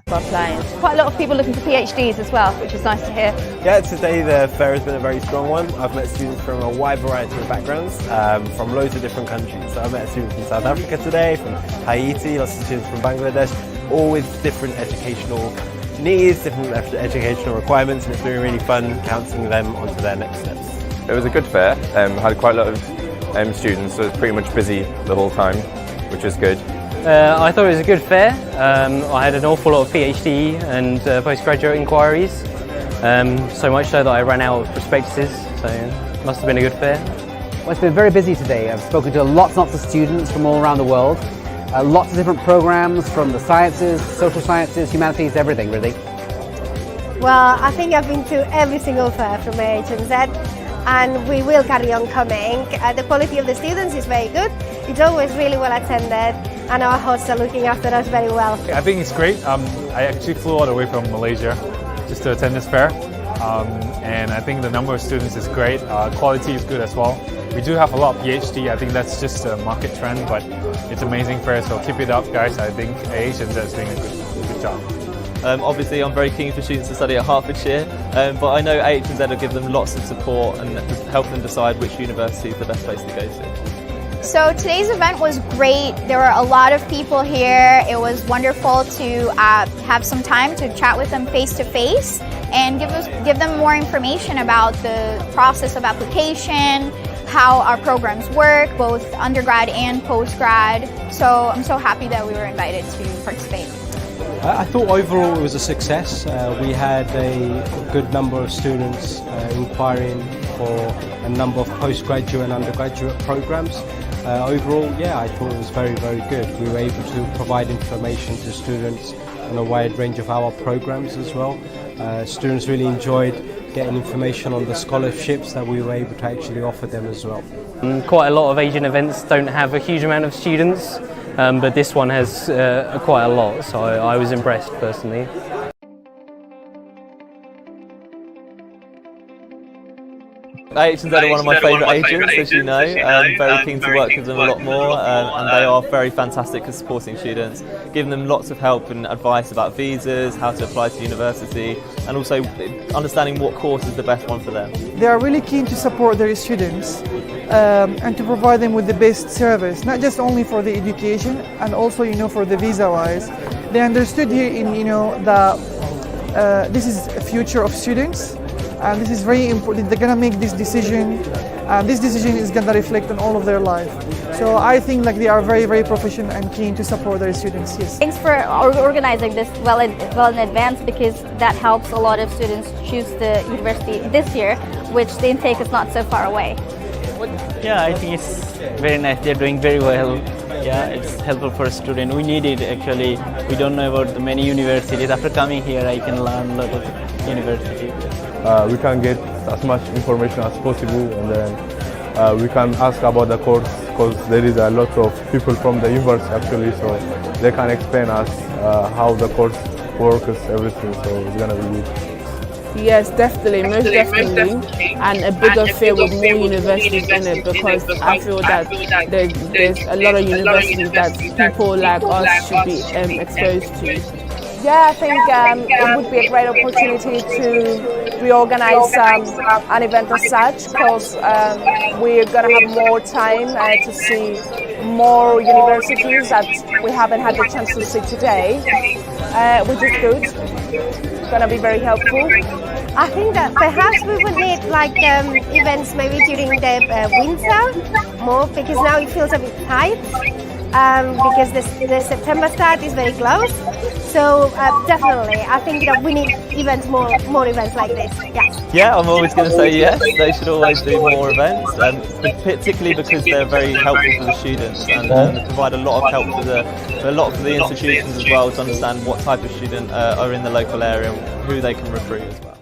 for applying. Quite a lot of people looking for PhDs as well, which is nice to hear. Yeah, today the fair has been a very strong one. I've met students from a wide variety of backgrounds, from loads of different countries. So I met a student from South Africa today, from Haiti, lots of students from Bangladesh, all with different educational needs, different educational requirements, and it's been really fun counselling them onto their next steps. It was a good fair, had quite a lot of students, so it was pretty much busy the whole time, which was good. I thought it was a good fair. I had an awful lot of PhD and postgraduate inquiries, so much so that I ran out of prospectuses, so it must have been a good fair. Well, it's been very busy today. I've spoken to lots of students from all around the world. Lots of different programs from the sciences, social sciences, humanities, everything really. Well, I think I've been to every single fair from AHNZ, and we will carry on coming. The quality of the students is very good. It's always really well attended, and our hosts are looking after us very well. I think it's great. I actually flew all the way from Malaysia just to attend this fair, and I think the number of students is great. Quality is good as well. We do have a lot of PhD. I think that's just a market trend, but it's amazing fair, so keep it up, guys. I think AHNZ is doing a good job. Obviously, I'm very keen for students to study at Hertfordshire, but I know AHNZ will give them lots of support and help them decide which university is the best place to go to. So today's event was great. There were a lot of people here. It was wonderful to have some time to chat with them face to face and give them more information about the process of application, how our programs work, both undergrad and postgrad. So I'm so happy that we were invited to participate. I thought overall it was a success. We had a good number of students inquiring for a number of postgraduate and undergraduate programs. Overall, yeah, I thought it was very, very good. We were able to provide information to students on a wide range of our programs as well. Students really enjoyed getting information on the scholarships that we were able to actually offer them as well. Quite a lot of Asian events don't have a huge amount of students, but this one has quite a lot, so I was impressed personally. AHNZ are one of my favourite agents, as you know. I'm very keen to work with them a lot more, and they are very fantastic at supporting students, giving them lots of help and advice about visas, how to apply to university, and also understanding what course is the best one for them. They are really keen to support their students and to provide them with the best service, not just only for the education and also, for the visa-wise. They understood here this is the future of students. And this is very important. They're going to make this decision, and this decision is going to reflect on all of their life. So I think they are very, very professional and keen to support their students. Yes. Thanks for organizing this well in advance, because that helps a lot of students choose the university this year, which the intake is not so far away. Yeah, I think it's very nice. They're doing very well. Yeah, it's helpful for a student. We need it actually. We don't know about the many universities. After coming here, I can learn a lot of universities. We can get as much information as possible, and then we can ask about the course, because there is a lot of people from the university actually, so they can explain us how the course works, everything, so it's going to be good. Yes, definitely, most definitely, and a bigger fair with more universities in it, because I feel that there's a lot of universities that people like us should be exposed to. Yeah, I think it would be a great opportunity to reorganize an event as such, because we're going to have more time to see more universities that we haven't had the chance to see today, which is good. It's going to be very helpful. I think that perhaps we would need events maybe during the winter more, because now it feels a bit tight, because the September start is very close. So definitely, I think that we need more events like this. Yes. Yeah, I'm always going to say yes. They should always do more events, particularly because they're very helpful for the students, and provide a lot of help for a lot of the institutions as well, to understand what type of student are in the local area and who they can recruit as well.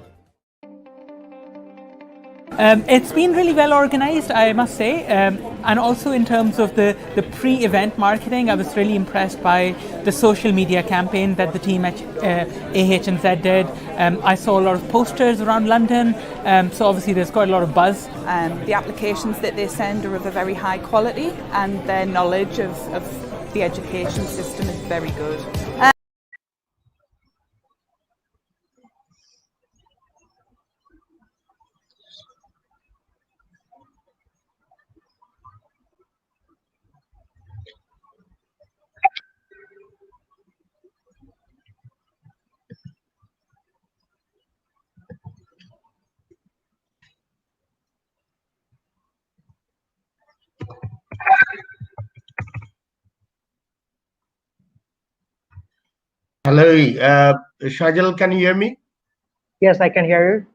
It's been really well organized, I must say, and also in terms of the pre-event marketing, I was really impressed by the social media campaign that the team at AHNZ did. I saw a lot of posters around London, so obviously there's quite a lot of buzz. The applications that they send are of a very high quality, and their knowledge of the education system is very good. Hello, Shajal, can you hear me? Yes, I can hear you.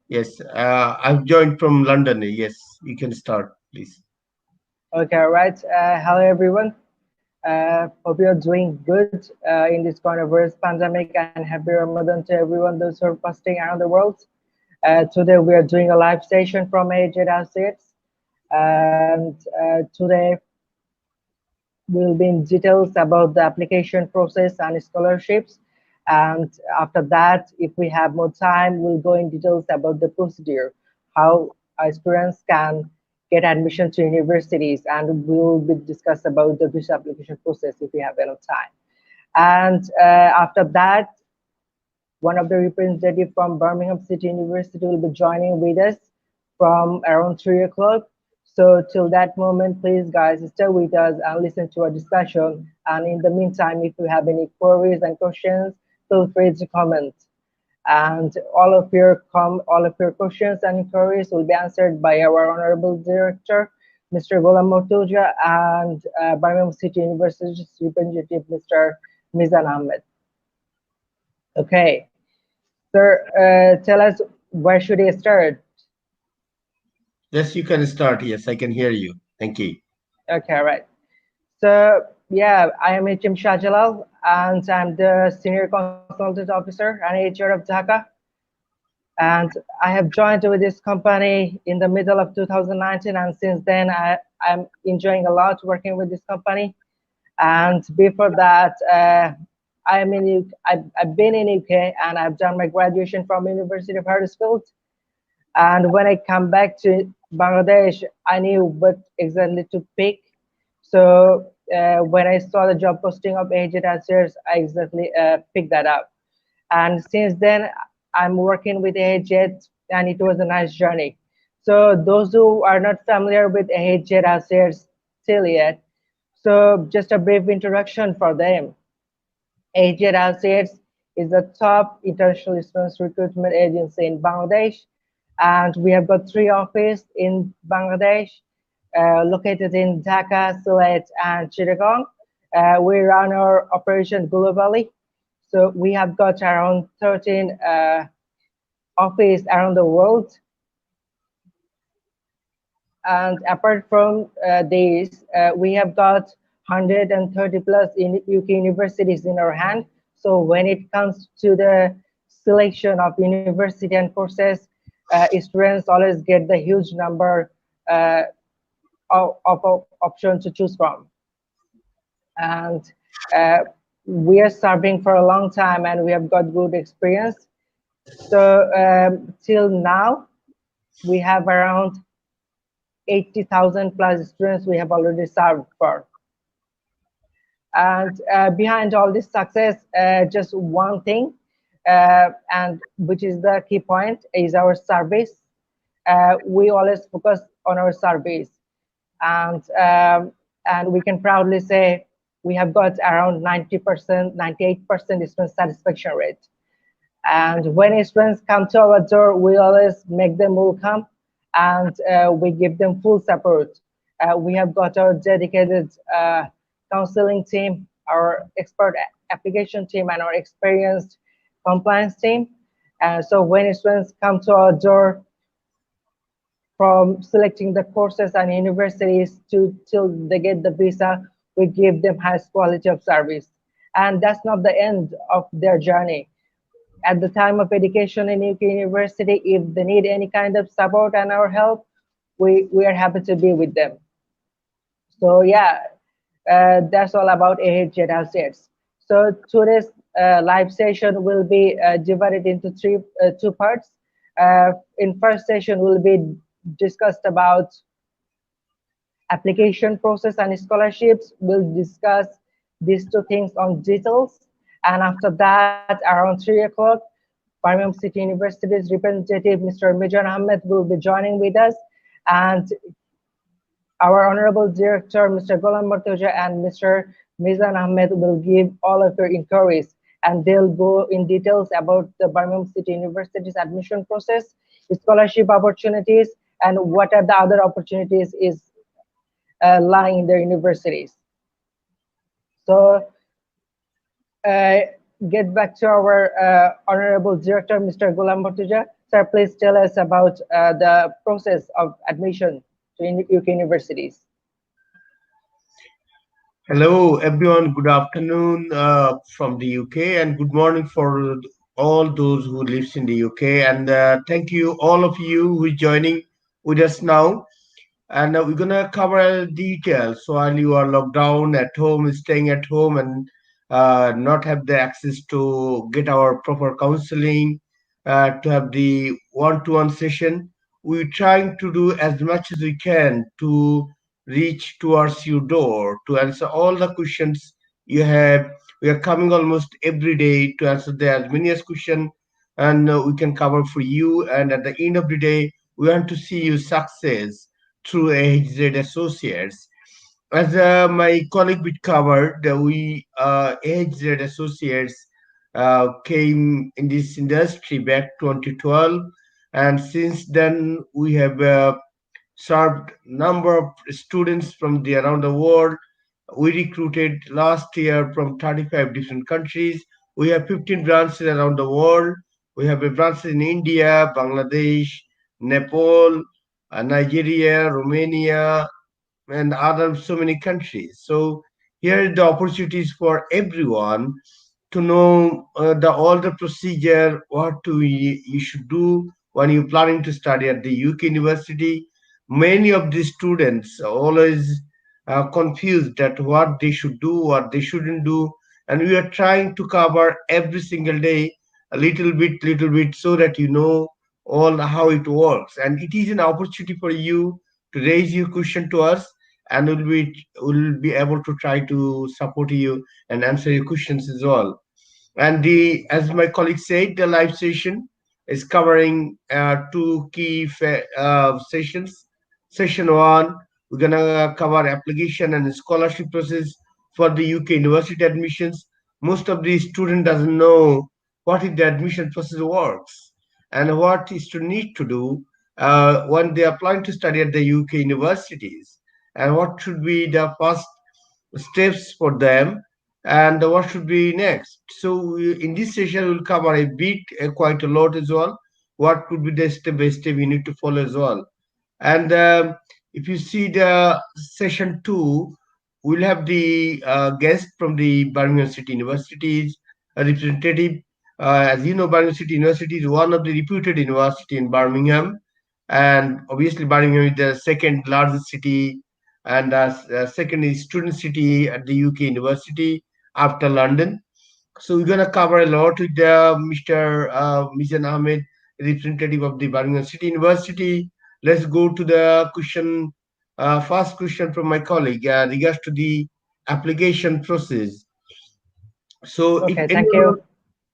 Yes, I've joined from London. Yes, you can start, please. Okay, all right. Hello, everyone. Hope you're doing good in this coronavirus pandemic, and happy Ramadan to everyone, those who are fasting around the world. Today, we are doing a live session from AJ Assets, and today we'll be in details about the application process and scholarships. And after that, if we have more time, we'll go in details about the procedure, how students can get admission to universities, and we'll be discuss about the visa application process if we have enough time. And after that, one of the representatives from Birmingham City University will be joining with us from around 3 o'clock. So till that moment, please guys, stay with us and listen to our discussion. And in the meantime, if you have any queries and questions, feel free to comment. And all of your questions and inquiries will be answered by our Honorable Director, Mr. Ghulam Mortuja, and Birmingham City University's representative, Mr. Mizan Ahmed. Okay, sir, tell us where should I start? Yes, you can start. Yes, I can hear you. Thank you. Okay, right. So yeah, I am HM Shahjalal, and I'm the Senior Consultant Officer and HR of Dhaka. And I have joined with this company in the middle of 2019, and since then I'm enjoying a lot working with this company. And before that, I've been in UK, and I've done my graduation from University of Huddersfield. And when I come back to Bangladesh, I knew what exactly to pick. So when I saw the job posting of agent answers, I exactly picked that up. And since then, I'm working with AHZ, and it was a nice journey. So those who are not familiar with AHZ answers still yet, so just a brief introduction for them. AHZ Assets is the top international students recruitment agency in Bangladesh, and we have got 3 offices in Bangladesh, located in Dhaka, Sylhet, and Chittagong. We run our operation globally, so we have got around 13 offices around the world. And apart from these, we have got 130 plus in UK universities in our hand. So when it comes to the selection of university and courses, students always get the huge number of options to choose from. And we are serving for a long time, and we have got good experience. So till now, we have around 80,000 plus students we have already served for. And behind all this success, just one thing, and which is the key point, is our service. We always focus on our service, and we can proudly say we have got around 90%, 98% student satisfaction rate. And when students come to our door, we always make them welcome, and we give them full support. We have got our dedicated counseling team, our expert application team, and our experienced compliance team. So when students come to our door, from selecting the courses and universities till they get the visa, we give them highest quality of service. And that's not the end of their journey. At the time of education in UK university, if they need any kind of support and our help, we are happy to be with them. So yeah, that's all about AHZ Assets. So today's live session will be divided into two parts. In first session, will be discussed about application process and scholarships. We'll discuss these two things on details. And after that, around 3 o'clock, Birmingham City University's representative, Mr. Mizan Ahmed, will be joining with us. And our Honorable Director, Mr. Ghulam Mortuja, and Mr. Mizan Ahmed will give all of your inquiries, and they'll go in details about the Birmingham City University's admission process, scholarship opportunities, and what are the other opportunities is lying in their universities. So get back to our Honorable Director, Mr. Gulam Bhattuja. Sir, please tell us about the process of admission to UK universities. Hello, everyone. Good afternoon from the UK, and good morning for all those who lives in the UK. And thank you, all of you who are joining with us now. And we're gonna cover details while you are locked down at home, staying at home, and not have the access to get our proper counseling, to have the one-to-one session. We're trying to do as much as we can to reach towards your door to answer all the questions you have. We are coming almost every day to answer the as many as question, and we can cover for you. And at the end of the day, we want to see you success through AHZ Associates. As my colleague would cover, we AHZ Associates came in this industry back 2012, and since then we have served number of students from the around the world. We recruited last year from 35 different countries. We have 15 branches around the world. We have a branch in India, Bangladesh, Nepal, Nigeria, Romania, and other so many countries. So here is the opportunities for everyone to know the all the procedure, what you should do when you're planning to study at the UK university. Many of the students are always confused at what they should do, what they shouldn't do, and we are trying to cover every single day little bit, so that you know all how it works. And it is an opportunity for you to raise your question to us, and will be able to try to support you and answer your questions as well. And the as my colleague said, the live session is covering two key sessions. Session one, we're gonna cover application and scholarship process for the UK university admissions. Most of the student doesn't know what is the admission process works and what is to need to do when they are planning to study at the UK universities, and what should be the first steps for them, and what should be next. So in this session we'll cover a bit, quite a lot as well, what could be the step by step you need to follow as well. And if you see the session 2, we'll have the guest from the Birmingham City University's representative. As you know, Birmingham City University is one of the reputed university in Birmingham, and obviously Birmingham is the second largest city, and second is student city at the UK university after London. So we're gonna cover a lot with Mr. Mizan Ahmed, representative of the Birmingham City University. Let's go to the question. First question from my colleague regards to the application process. So if Okay, thank anyone,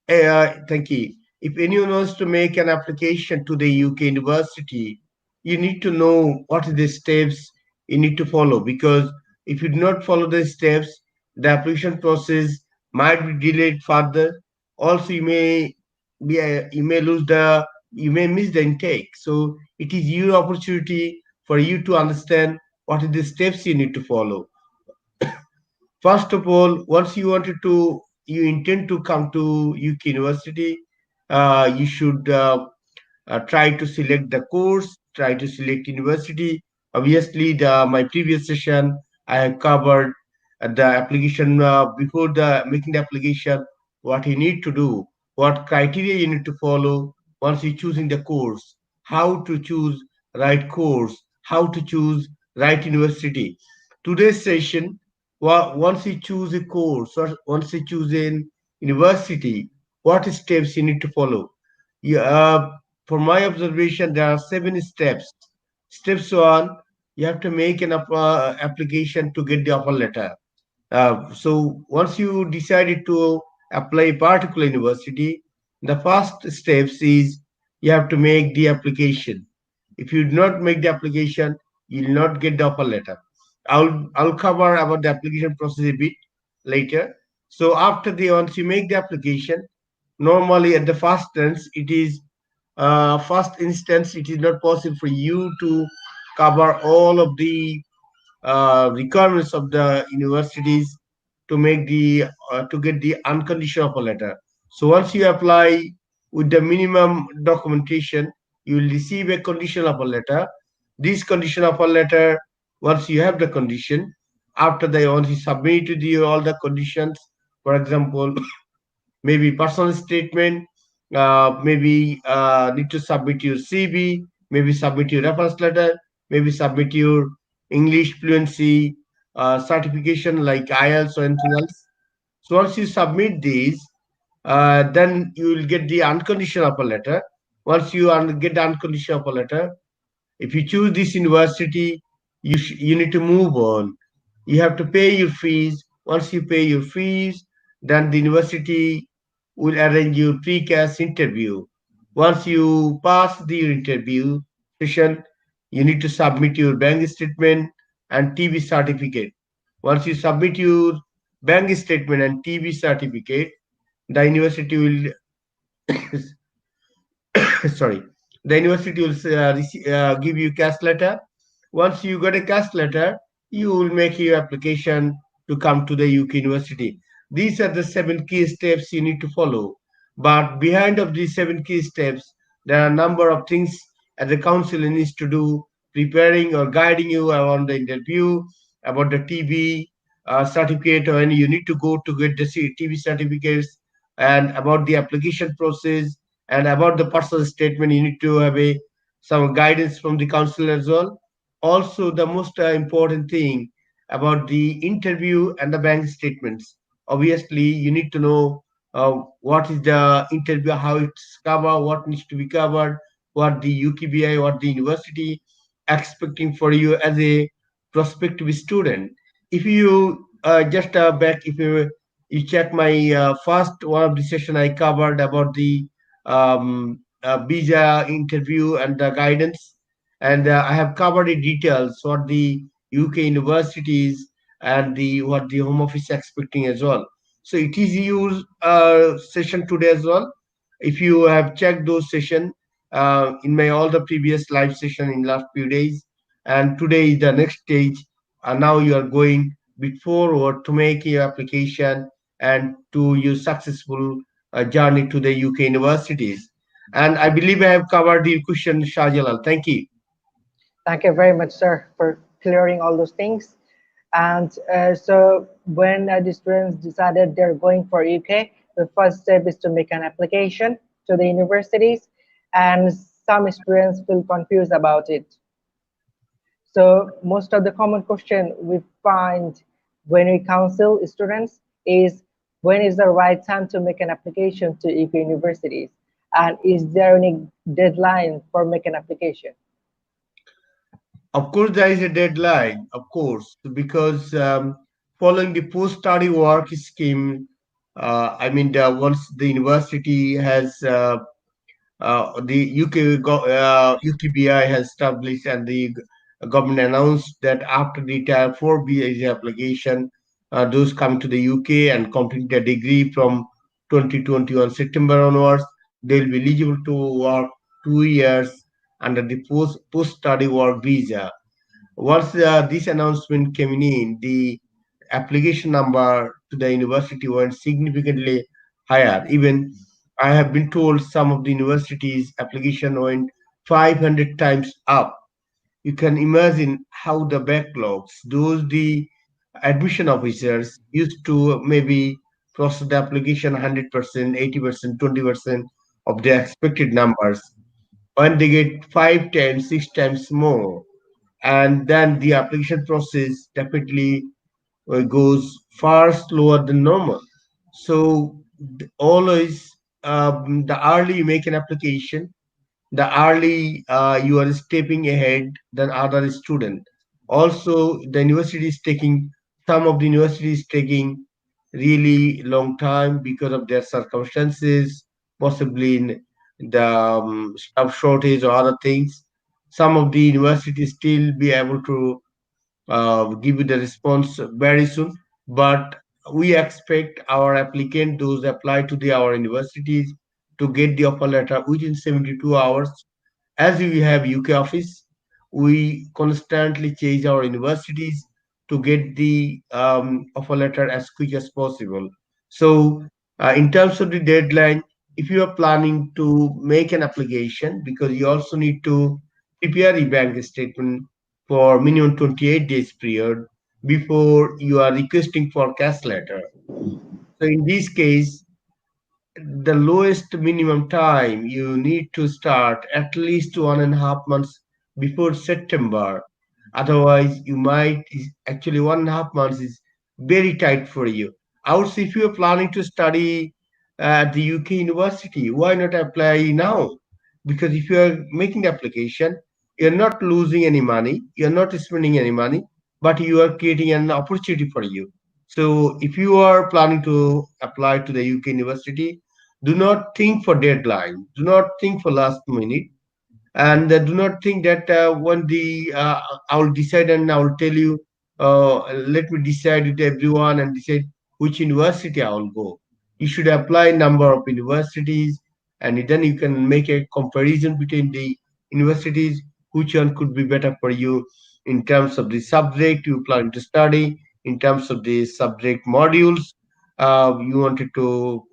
you. thank you. If anyone wants to make an application to the UK university, you need to know what are the steps you need to follow, because if you do not follow the steps, the application process might be delayed further. Also, you may lose the you may miss the intake. So it is your opportunity for you to understand what are the steps you need to follow. First of all, once you intend to come to UK University, you should try to select the course, try to select university. Obviously, my previous session I have covered the application before the making the application, what you need to do, what criteria you need to follow once you choosing the course, how to choose right course, how to choose right university. Today's session, once you choose a course or once you choose an university, what steps you need to follow. Yeah, for my observation, there are 7 steps. Steps one, you have to make an application to get the offer letter. So once you decided to apply a particular university, the first steps is you have to make the application. If you do not make the application, you will not get the offer letter. I'll cover about the application process a bit later. So after the once you make the application, normally at the first instance it is not possible for you to cover all of the requirements of the universities to make the to get the unconditional offer letter. So once you apply with the minimum documentation, you will receive a conditional offer letter. This conditional offer letter, once you have the condition, after they once you submit to the all the conditions, for example, maybe personal statement, maybe need to submit your CV, maybe submit your reference letter, maybe submit your English fluency certification like IELTS or anything else. So once you submit these, then you will get the unconditional offer letter. Once you get the unconditional offer letter, if you choose this university, you need to move on. You have to pay your fees. Once you pay your fees, then the university will arrange you pre-cast interview. Once you pass the interview session, you need to submit your bank statement and TB certificate. Once you submit your bank statement and TB certificate, the university will sorry, the university will give you cash letter. Once you get a cash letter, you will make your application to come to the UK university. These are the 7 key steps you need to follow. But behind of these 7 key steps, there are a number of things as a counselor needs to do, preparing or guiding you around the interview, about the TB certificate, or any you need to go to get the TB certificates, and about the application process, and about the personal statement. You need to have a some guidance from the counselor as well. Also, the most important thing about the interview and the bank statements. Obviously, you need to know what is the interview, how it's covered, what needs to be covered, what the UKBI, what the university expecting for you as a prospective student. If you just back, if you check my first one of the session, I covered about the visa interview and the guidance, and I have covered in details what the UK universities and the what the Home Office expecting as well. So it is your session today as well. If you have checked those session in my all the previous live session in last few days, and today is the next stage, and now you are going before or to make your application and to your successful journey to the UK universities. And I believe I have covered your question, Shah Jalal. Thank you. Thank you very much, sir, for clearing all those things. And so when the students decided they're going for UK, the first step is to make an application to the universities, and some students feel confused about it. So most of the common question we find when we counsel students is, when is the right time to make an application to UK universities? And is there any deadline for making application? Of course, there is a deadline, of course, because following the post-study work scheme, once the university has the UKBI has established, and the government announced that after the Tier 4 visa application, those coming to the UK and complete their degree from 2021 September onwards, they will be eligible to work 2 years under the post-study work visa. Once this announcement came in, the application number to the university went significantly higher. Even I have been told some of the universities' application went 500 times up. You can imagine how the backlogs, those the admission officers used to maybe process the application 100%, 80%, 20% of the expected numbers. When they get 5 times, 6 times more, and then the application process definitely goes far slower than normal. So always, the early you make an application, the early you are stepping ahead than other student. Also, the university is taking, some of the universities taking really long time because of their circumstances, possibly in the staff shortage or other things. Some of the universities still be able to give you the response very soon. But we expect our applicant, those apply to our universities, to get the offer letter within 72 hours. As we have UK office, we constantly change our universities. to get the offer letter as quick as possible. So, in terms of the deadline, if you are planning to make an application, because you also need to prepare a bank statement for minimum 28 days period before you are requesting for cash letter. So in this case, the lowest minimum time you need to start at least 1.5 months before September. Otherwise, you might actually 1.5 months is very tight for you. I would say if you are planning to study at the UK university, why not apply now? Because if you are making the application, you're not losing any money, you're not spending any money, but you are creating an opportunity for you. So if you are planning to apply to the UK university, do not think for deadline, do not think for last minute, and do not think that when the I will decide and I will tell you, let me decide with everyone and decide which university I will go. You should apply number of universities, and then you can make a comparison between the universities, which one could be better for you in terms of the subject you plan to study, in terms of the subject modules you wanted to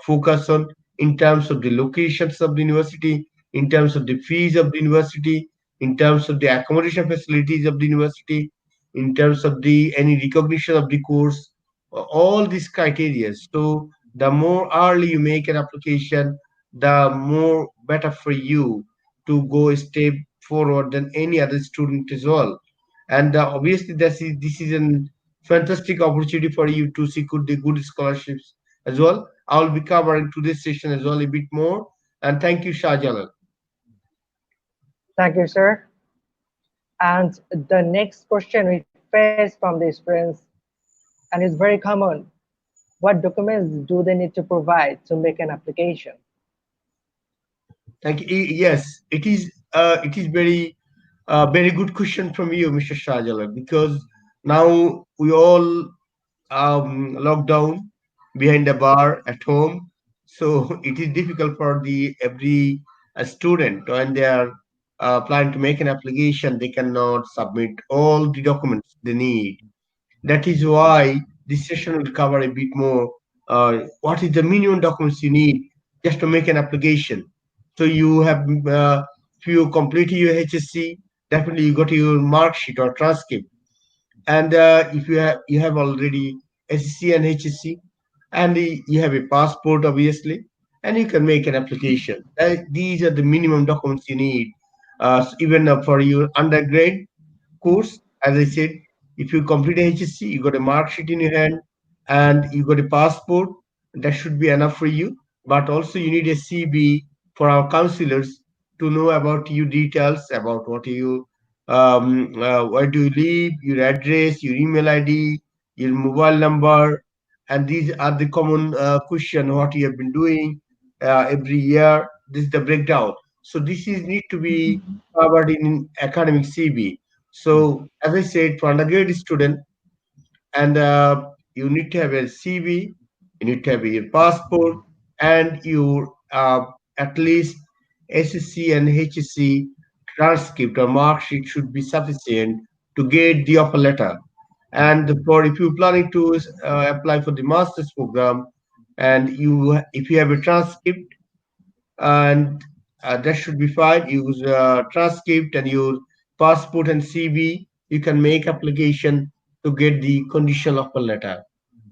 focus on, in terms of the locations of the university, in terms of the fees of the university, in terms of the accommodation facilities of the university, in terms of the any recognition of the course, all these criteria. So the more early you make an application, the more better for you to go a step forward than any other student as well. And obviously, this is a fantastic opportunity for you to secure the good scholarships as well. I will be covering today's session as well a bit more. And thank you, Shah Jalal. Thank you, sir. And the next question we face from the students, and it's very common. What documents do they need to provide to make an application? Thank you. Yes, it is very good question from you, Mr. Shah Jalal, because now we all locked down behind a bar at home, so it is difficult for the every student when they are planning to make an application. They cannot submit all the documents they need. That is why this session will cover a bit more. What is the minimum documents you need just to make an application? So you have, if you complete your HSC, definitely you got your mark sheet or transcript. And if you have already SSC and HSC, and you have a passport, obviously, and you can make an application. These are the minimum documents you need, even for your undergrad course. As I said, if you complete a HSC, you got a mark sheet in your hand, and you got a passport. That should be enough for you. But also, you need a CV for our counselors to know about you details about what you, where do you live, your address, your email ID, your mobile number, and these are the common question what you have been doing every year. This is the breakdown. So this is need to be covered in academic CV. So as I said, for undergraduate student, and you need to have a CV, you need to have your passport, and your at least SSC and HSC transcript or mark sheet should be sufficient to get the offer letter. And for if you're planning to apply for the master's program, and if you have a transcript, and that should be fine. Use transcript and use passport and CV. You can make application to get the conditional offer letter.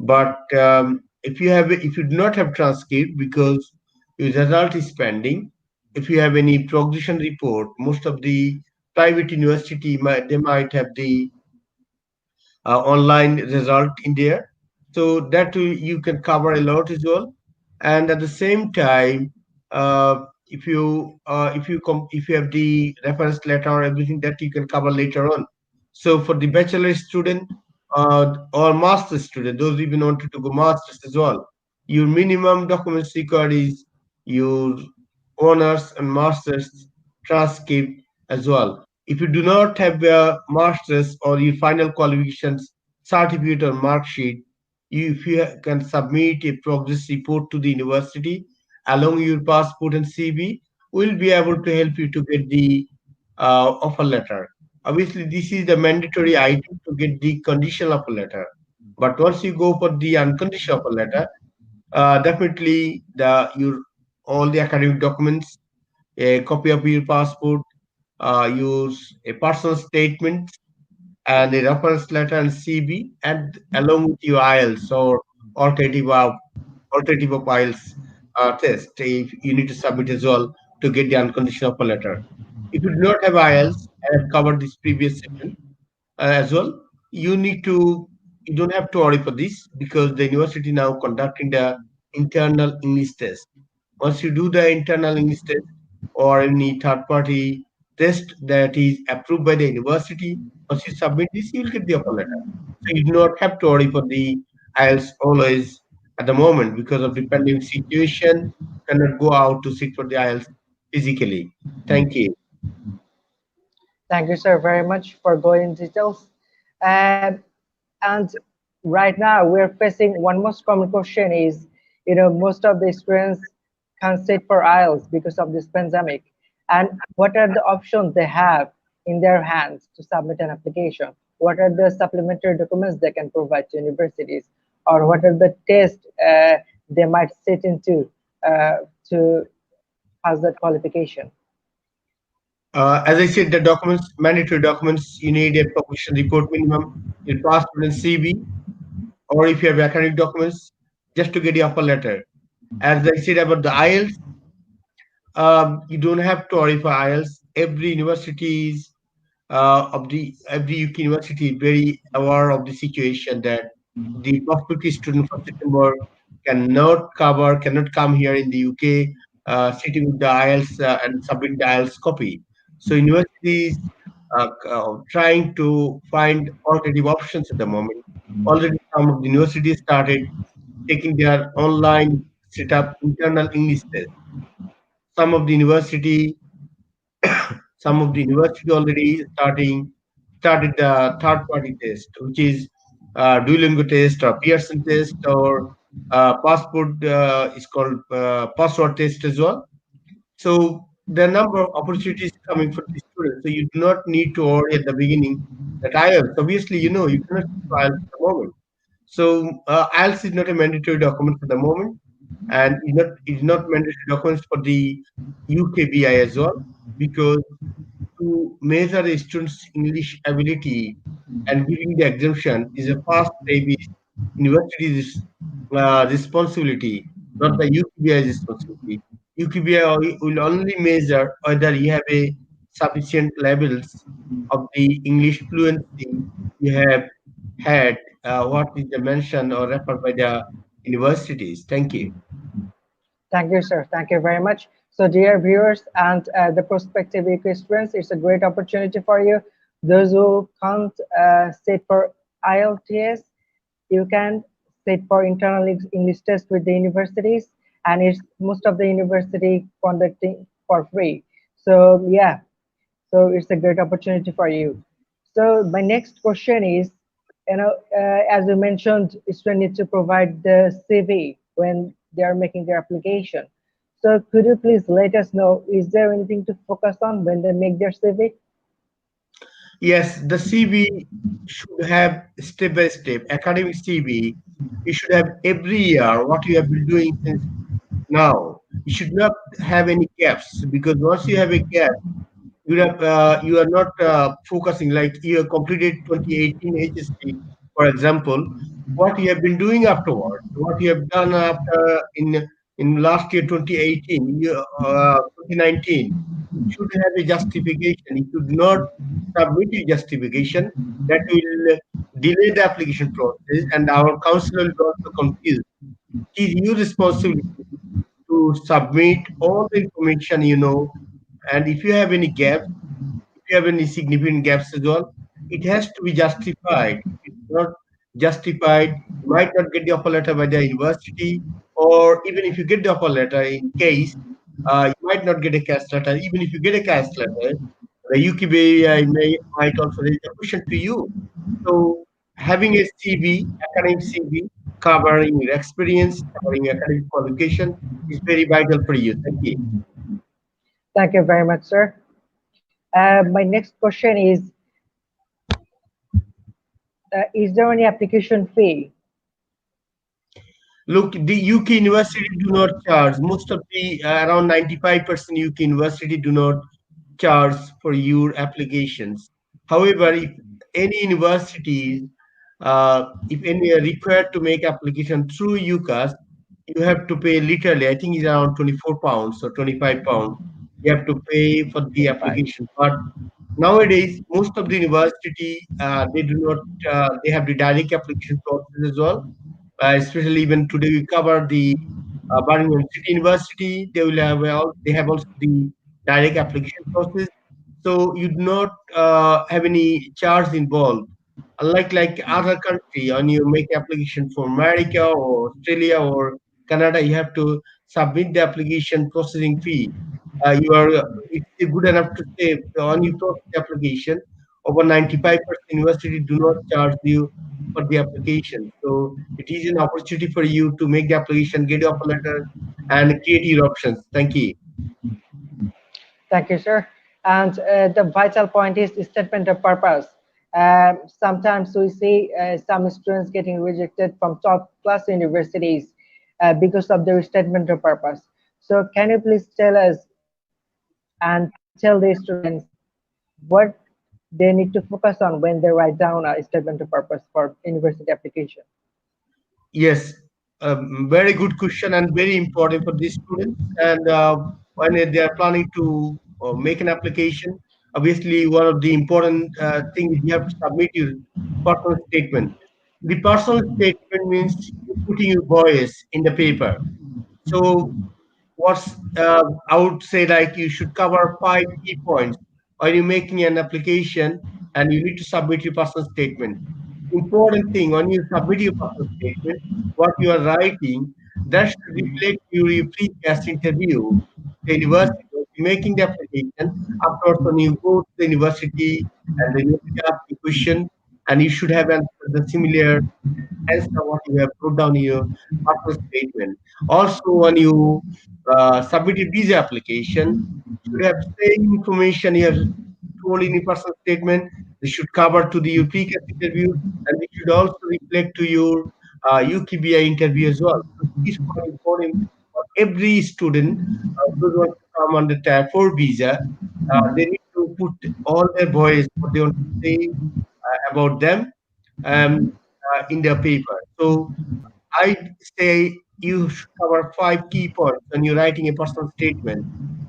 But if you do not have transcript because your result is pending, if you have any progression report, most of the private university they might have the online result in there. So that you can cover a lot as well. And at the same time, if you have the reference letter or everything that you can cover later on. So for the bachelor student or master student, those even wanted to go masters as well, your minimum documents required is your honors and masters transcript as well. If you do not have a master's or your final qualifications certificate or mark sheet, if you can submit a progress report to the university along your passport and CV, we'll be able to help you to get the offer letter. Obviously, this is the mandatory item to get the conditional offer letter. But once you go for the unconditional offer letter, definitely your all the academic documents, a copy of your passport, use a personal statement and a reference letter and CB, and along with your IELTS or alternative of IELTS test, if you need to submit as well to get the unconditional offer letter. If you do not have IELTS, I have covered this previous session as well. You need to you don't have to worry for this because the university now conducting the internal English test. Once you do the internal English test or any third party test that is approved by the university, once you submit this, you will get the offer letter. So you do not have to worry for the IELTS always at the moment because of the pandemic situation. Cannot go out to sit for the IELTS physically. Thank you. Thank you, sir, very much for going in details. And right now we're facing one most common question is, most of the students can't sit for IELTS because of this pandemic. And what are the options they have in their hands to submit an application? What are the supplementary documents they can provide to universities? Or what are the tests they might sit into to pass that qualification? As I said, the documents, mandatory documents, you need a professional report minimum, your passport and CV, or if you have academic documents, just to get the offer letter. As I said about the IELTS, you don't have to worry for IELTS. Every universities of the every UK university is very aware of the situation that the prospective student for September cannot come here in the UK, sitting with the IELTS and submit the IELTS copy. So universities trying to find alternative options at the moment. Already some of the universities started taking their online setup internal English test. Some of the university some of the university already started the third party test, which is Duolingo test or Pearson test or passport is called password test as well. So the number of opportunities coming for the students. So you do not need to worry at the beginning that IELTS. Obviously, you cannot file at the moment. So IELTS is not a mandatory document for the moment, and is not mandatory documents for the UKBI as well, because to measure a student's English ability and giving the exemption is a first maybe university's responsibility, not the UKBI's responsibility. UKBI will only measure whether you have a sufficient levels of the English fluency you have had, what is the mention or referred by the universities. Thank you. Thank you, sir. Thank you very much. So, dear viewers and the prospective equestrians, it's a great opportunity for you. Those who can't sit for IELTS, you can sit for internal English test with the universities, and it's most of the university conducting for free. So, yeah, so it's a great opportunity for you. So, my next question is, as you mentioned, students need to provide the CV when they are making their application. So could you please let us know, is there anything to focus on when they make their CV? Yes, the CV should have step by step academic CV. You should have every year what you have been doing since now. You should not have any gaps, because once you have a gap, you are not focusing, like you have completed 2018 HSC, for example. What you have been doing afterwards, what you have done after in last year 2018, 2019, should have a justification. You should not submit a justification that will delay the application process, and our counselor will also confused. It is your responsibility to submit all the information and if you have any gaps, if you have any significant gaps as well, it has to be justified. If it's not justified, you might not get the offer letter by the university, or even if you get the offer letter, in case you might not get a cash letter. Even if you get a cash letter, the UKB might also raise a question to you. So having a CV, academic CV, covering your experience, covering your academic qualification is very vital for you. Thank you. Thank you very much, sir. My next question is, is there any application fee? Look, the UK university do not charge. Most of the around 95% UK university do not charge for your applications. However, any university, if any are required to make application through UCAS, you have to pay literally, I think it's around £24 or £25. You have to pay for the 25. application. But nowadays, most of the university, they do not, they have the direct application process as well. Especially even today we cover the Birmingham City University. They will have they have also the direct application process, so you do not have any charge involved. Unlike like other country, when you make application for America or Australia or Canada, you have to submit the application processing fee. You are it's good enough to say when you process the application, over 95% university do not charge you for the application. So it is an opportunity for you to make the application, get your offer letter, and create your options. Thank you. Thank you, sir. And the vital point is statement of purpose. Sometimes we see some students getting rejected from top class universities because of their statement of purpose. So can you please tell us and tell the students what they need to focus on when they write down a statement of purpose for university application? Yes, very good question and very important for these students. And when they are planning to make an application, obviously one of the important things you have to submit your personal statement. The personal statement means you putting your voice in the paper. So what's I would say like you should cover 5 key points when you're making an application and you need to submit your personal statement. Important thing when you submit your personal statement, what you are writing, that should reflect your previous interview, the university. When you're making the application, afterwards when you go to the university and the university asks you question, and you should have answered the similar answer what you have put down in your personal statement. Also, when you submitted visa application, should have same information you have told in your personal statement. They should cover to the your previous interview, and it should also reflect to your UKBI interview as well. So this is quite important for every student who wants to come on the Tier 4 visa. They need to put all their voice, what they want to say about them, um, in their paper. So I say you should cover 5 key points when you're writing a personal statement.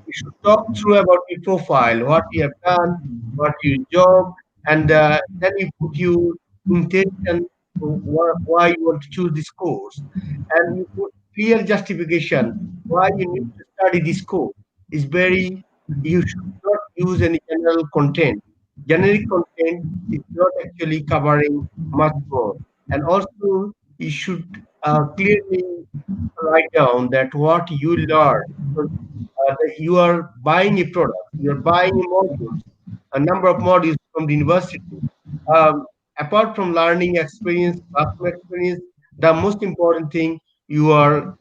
You should talk through about your profile, what you have done, what your job, and then you put your intention, why you want to choose this course, and you put clear justification why you need to study this course. Is very you should not use any general content. Generic content is not actually covering much more, and also you should clearly write down that what you learn. Because, that you are buying a product, you are buying a modules, a number of modules from the university. Um, Apart from learning experience, classroom experience, the most important thing you are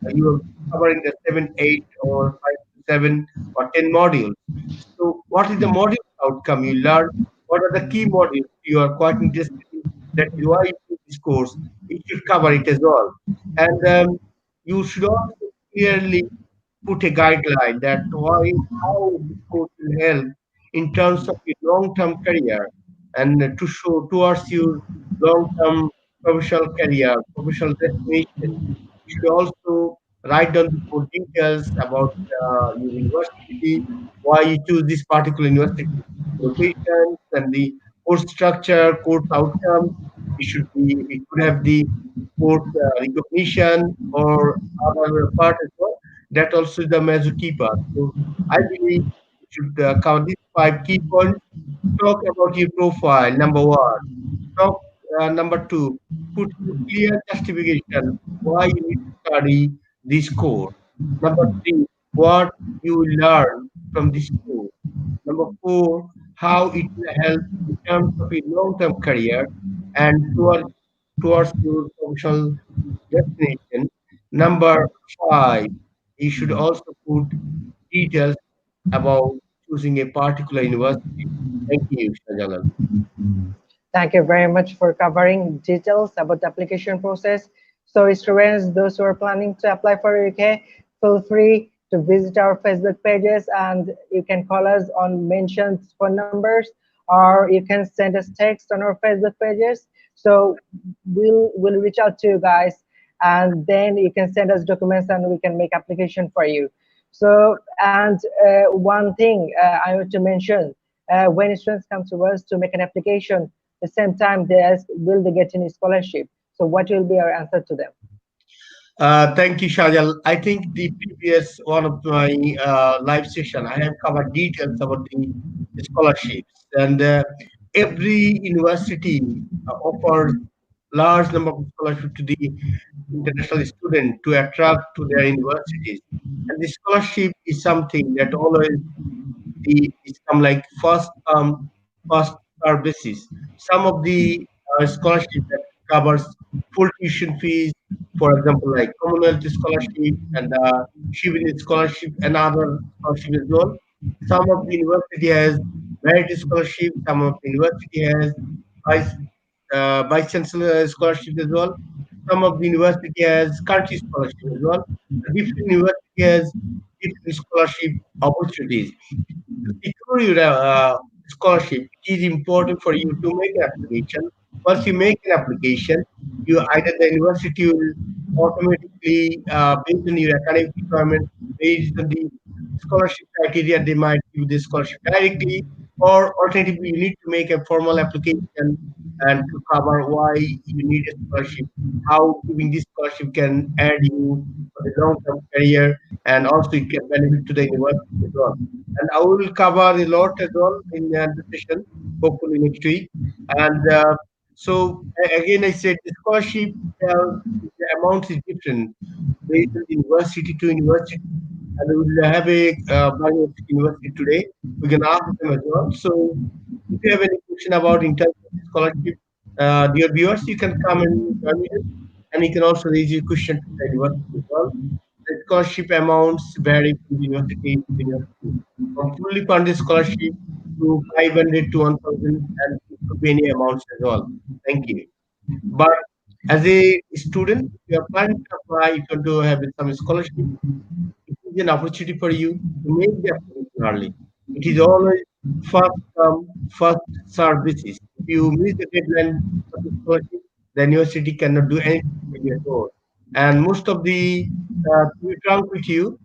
covering the 7, 8, or 5 to 7 or 10 modules. So, what is the module outcome you learn? What are the key modules you are quite interested in? That you are in this course. You should cover it as well, and you should also clearly put a guideline that why how this course will help in terms of your long-term career and to show towards your long-term professional career, professional destination. You should also write down the full details about your university, why you choose this particular university, locations, and the course structure, course outcomes. It could have the course recognition or other part as well. That also is the major key part. So I believe you should cover these 5 key points. Talk about your profile, number one. Talk number two. Put a clear justification why you need to study this course. Number three, what you will learn from this course. Number four, how it will help in terms of a long-term career and towards your professional destination. Number five, you should also put details about choosing a particular university. Thank you, Shajalan. Thank you very much for covering details about the application process. So students, those who are planning to apply for UK, feel free to visit our Facebook pages and you can call us on mentioned phone numbers or you can send us text on our Facebook pages. So we'll reach out to you guys and then you can send us documents and we can make application for you. So and one thing I want to mention, when students come to us to make an application, the same time they ask, will they get any scholarship? So what will be our answer to them? Thank you, Shajal. I think the previous one of my live session, I have covered details about the scholarships, and every university offers large number of scholarship to the international student to attract to their universities. And the scholarship is something that always it's come like first serve basis. Some of the scholarship that covers full tuition fees, for example, like Commonwealth scholarship and Shivini scholarship and other scholarship as well. Some of the university has merit scholarship. Some of the university has vice vice chancellor scholarship as well. Some of the university has country scholarship as well. Different university has different scholarship opportunities. To secure your scholarship, it is important for you to make an application. Once you make an application, you either the university will automatically, based on your academic requirement, based on the scholarship criteria, they might give the scholarship directly, or alternatively, you need to make a formal application and to cover why you need a scholarship, how giving this scholarship can add you for the long-term career, and also it can benefit to the university as well. And I will cover a lot as well in the session, hopefully next week. And again, I said the scholarship, the amount is different based on university to university. And we will have a Bangladesh university today. We can ask them as well. So if you have any question about in terms of scholarship, dear viewers, you can come and join me, and you can also raise your question to the university as well. The scholarship amounts vary from university to university. From fully funded scholarship to 500 to 1,000, and it could be any amounts as well. Thank you. But as a student, if you are planning to apply, if you want to have some scholarship, it is an opportunity for you to make the application early. It is always first come, first serve basis. If you miss the deadline for the scholarship, the university cannot do anything for you at all. And most of the, to be frank with you,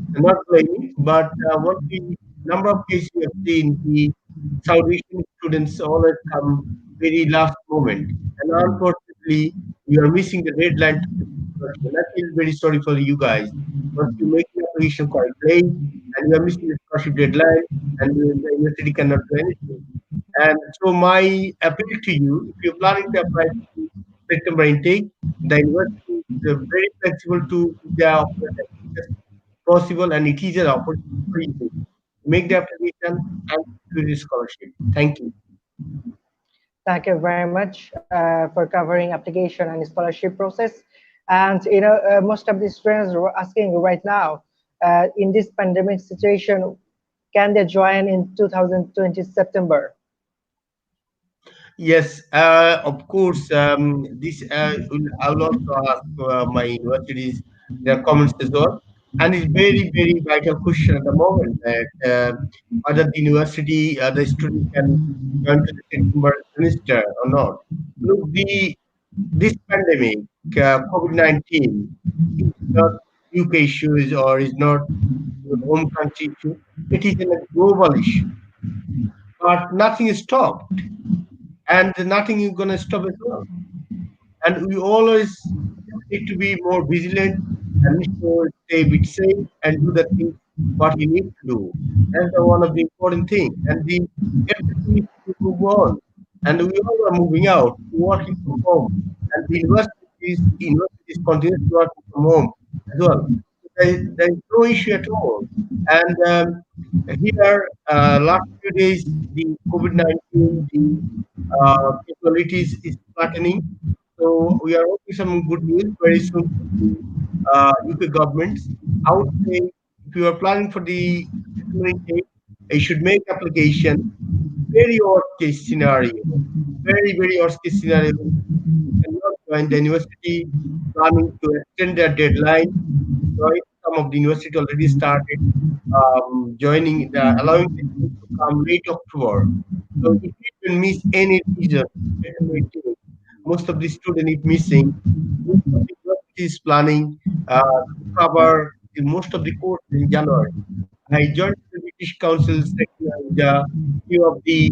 not blaming, but what the number of cases we have seen, the South Asian students always come very last moment. And unfortunately, you are missing the deadline to get the scholarship. And I feel very sorry for you guys. Once you make the application quite late and you are missing the scholarship deadline and the university cannot do anything. And so my appeal to you, if you're planning to apply to September intake, the university is very flexible to their application possible, and it is an opportunity for you to make the application and secure the scholarship. Thank you. Thank you very much for covering application and scholarship process. And most of the students are asking right now, in this pandemic situation, can they join in 2020 September? Yes, of course. This I will also ask my universities their comments as well. And it's very, very vital question at the moment that whether the university, the student can join to the September semester or not. Look, this pandemic, COVID-19, is not UK issues or is not your home country issue. It is a global issue, but nothing is stopped, and nothing is going to stop as well. And we always need to be more vigilant and need to stay a bit safe and do the things what we need to do. That's the one of the important things. And the everything needs to move on. And we all are moving out, working from home. And the universities continue to work from home as well. There is no issue at all. And here, last few days, the COVID-19, the capabilities is flattening. So we are hoping some good news very soon from the UK governments. I would say if you are planning for the intake, you should make application very worst case scenario, very worst case scenario, you cannot join the university, planning to extend their deadline. Join. Some of the university already started allowing the students to come late October. So if you can miss any reason, most of the students is missing. Most of the university is planning to cover most of the courses in January. I joined the British Council sector in the few of the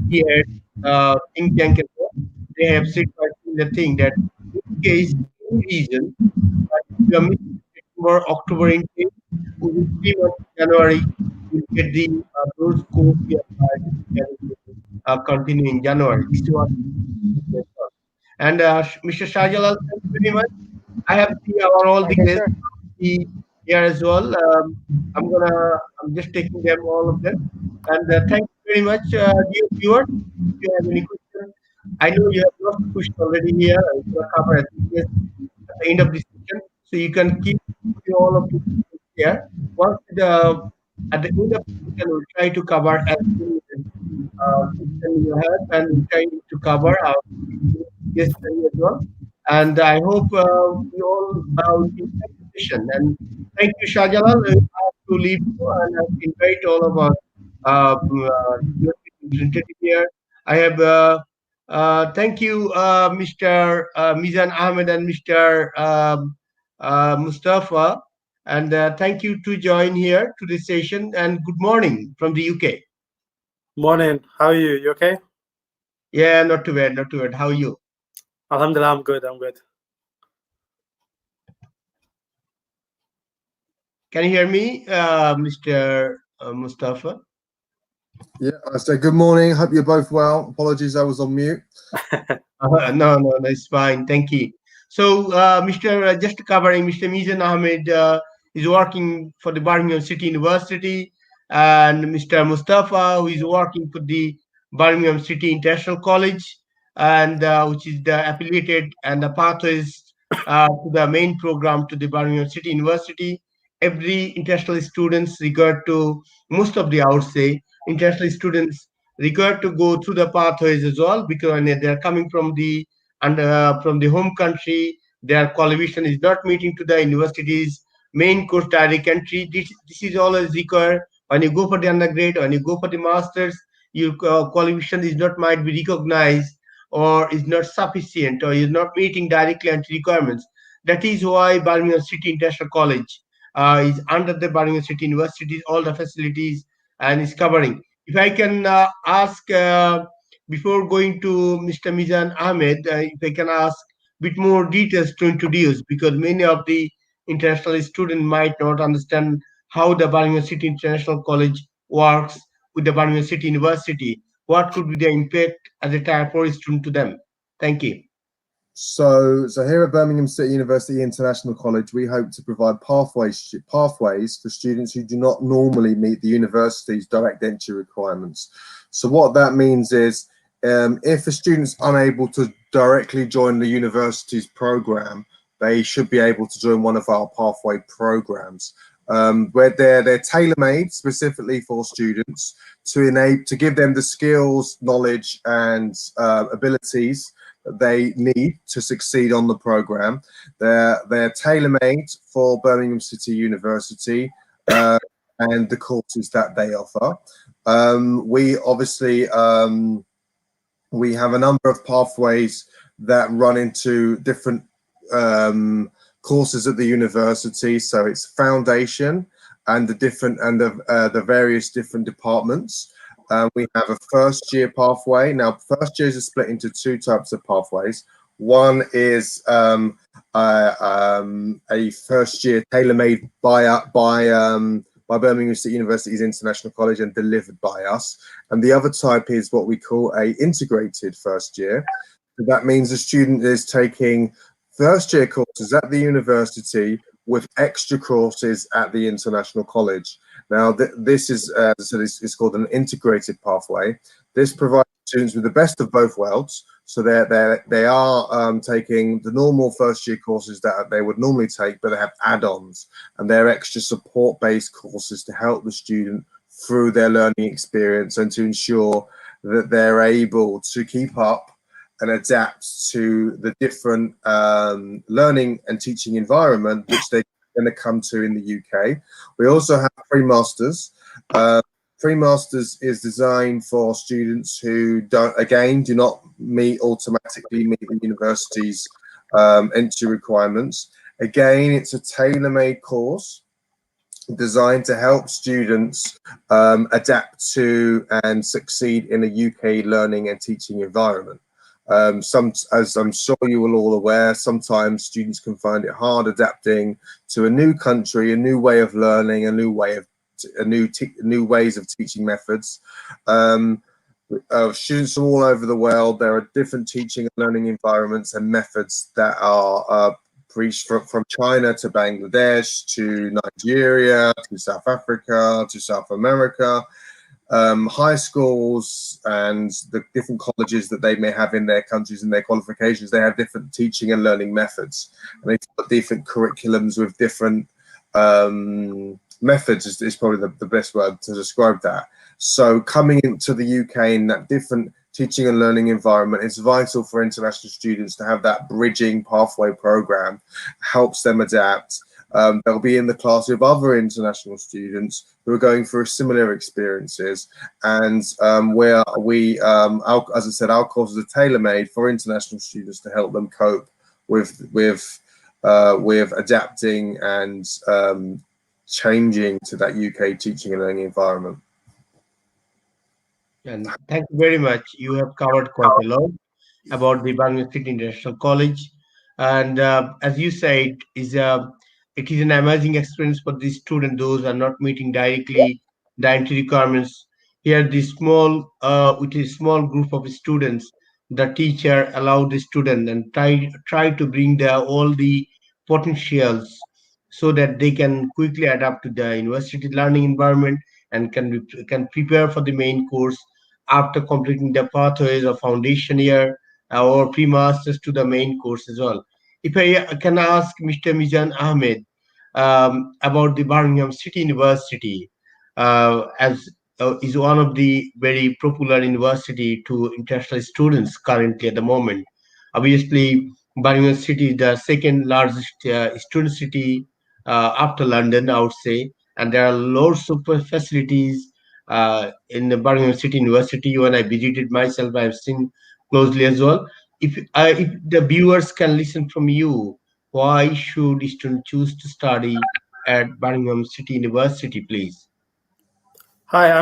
here think tank as well. They have said the thing that in case any reason if you are missing September, October intake, within 3 months in January, you'll get the those course we applied continue in January. This is what and Mr. Shahjalal, thank you very much. I have all the Okay, guests sure. here as well. I'm just taking them, all of them. And thank you very much, dear viewers. If you have any questions, I know you have lots of questions already here. I'm going to cover at the end of this session. So you can keep putting all of these questions here. Once at the end of the session, we'll try to cover as many questions you have, and we'll try to cover our guests as well. And I hope we all will enjoy the session. And thank you, Shahjalal. I have to leave you and I invite all of our representative here. I have thank you, Mr. Mizan Ahmed and Mr. Mustafa, and thank you to join here to this session. And good morning from the UK. Morning. How are you? You okay? Yeah, not too bad. Not too bad. How are you? Alhamdulillah, I'm good. I'm good. Can you hear me, Mr. Mustafa? Yeah, I say good morning. Hope you're both well. Apologies, I was on mute. No, it's fine. Thank you. So, just covering, Mr. Mizan Ahmed is working for the Birmingham City University, and Mr. Mustafa, who is working for the Birmingham City International College, and which is the affiliated and the pathways to the main program to the Birmingham City University. Every international students regard to most of the, I would say, international students required to go through the pathways as well, because when they are coming from the from the home country, their qualification is not meeting to the university's main course direct entry. This is always required when you go for the undergrad, when you go for the masters. Your qualification is not might be recognized, or is not sufficient, or is not meeting directly entry requirements. That is why Birmingham City International College is under the Birmingham City University, all the facilities, and is covering. If I can ask, before going to Mr. Mizan Ahmed, if I can ask a bit more details to introduce, because many of the international students might not understand how the Birmingham City International College works with the Birmingham City University. What could be the impact as a type for a student to them? Thank you. So here at Birmingham City University International College, we hope to provide pathways for students who do not normally meet the university's direct entry requirements. So what that means is, if a student's unable to directly join the university's program, they should be able to join one of our pathway programs, where they're tailor-made specifically for students to give them the skills, knowledge, and abilities they need to succeed on the program. They're tailor-made for Birmingham City University and the courses that they offer. We obviously we have a number of pathways that run into different courses at the university. So it's foundation and the various different departments. We have a first year pathway. Now, first years are split into two types of pathways. One is a first year tailor-made by Birmingham City University's International College and delivered by us. And the other type is what we call a integrated first year. So that means the student is taking first year courses at the university with extra courses at the International College. Now, this is, as I said, it's called an integrated pathway. This provides students with the best of both worlds. So they are taking the normal first year courses that they would normally take, but they have add-ons, and they're extra support-based courses to help the student through their learning experience and to ensure that they're able to keep up and adapt to the different learning and teaching environment which they're going to come to in the UK. We also have pre-masters. Pre-masters is designed for students who do not automatically meet the university's entry requirements. Again, it's a tailor-made course designed to help students adapt to and succeed in a UK learning and teaching environment. As I'm sure you are all aware, sometimes students can find it hard adapting to a new country, a new way of learning, new ways of teaching methods. Students from all over the world, there are different teaching and learning environments and methods that are preached from China to Bangladesh to Nigeria to South Africa to South America. High schools and the different colleges that they may have in their countries and their qualifications, they have different teaching and learning methods, and they've got different curriculums with different methods is probably the best word to describe that. So coming into the UK in that different teaching and learning environment, it's vital for international students to have that bridging pathway program, helps them adapt. They'll be in the class with other international students who are going through similar experiences, and as I said, our courses are tailor-made for international students to help them cope with adapting and changing to that UK teaching and learning environment. And thank you very much. You have covered quite a lot about the Birmingham City International College, and as you said, it is an amazing experience for the students. Those are not meeting directly the entry requirements. Here, with a small group of students, the teacher allowed the student and try to bring all the potentials so that they can quickly adapt to the university learning environment and can prepare for the main course after completing the pathways of foundation year or pre-masters to the main course as well. If I can ask Mr. Mizan Ahmed about the Birmingham City University, as is one of the very popular university to international students currently at the moment. Obviously, Birmingham City is the second largest student city after London, I would say, and there are lots of facilities in the Birmingham City University. When I visited myself, I've seen closely as well. If the viewers can listen from you, why should students choose to study at Birmingham City University, please? Hi,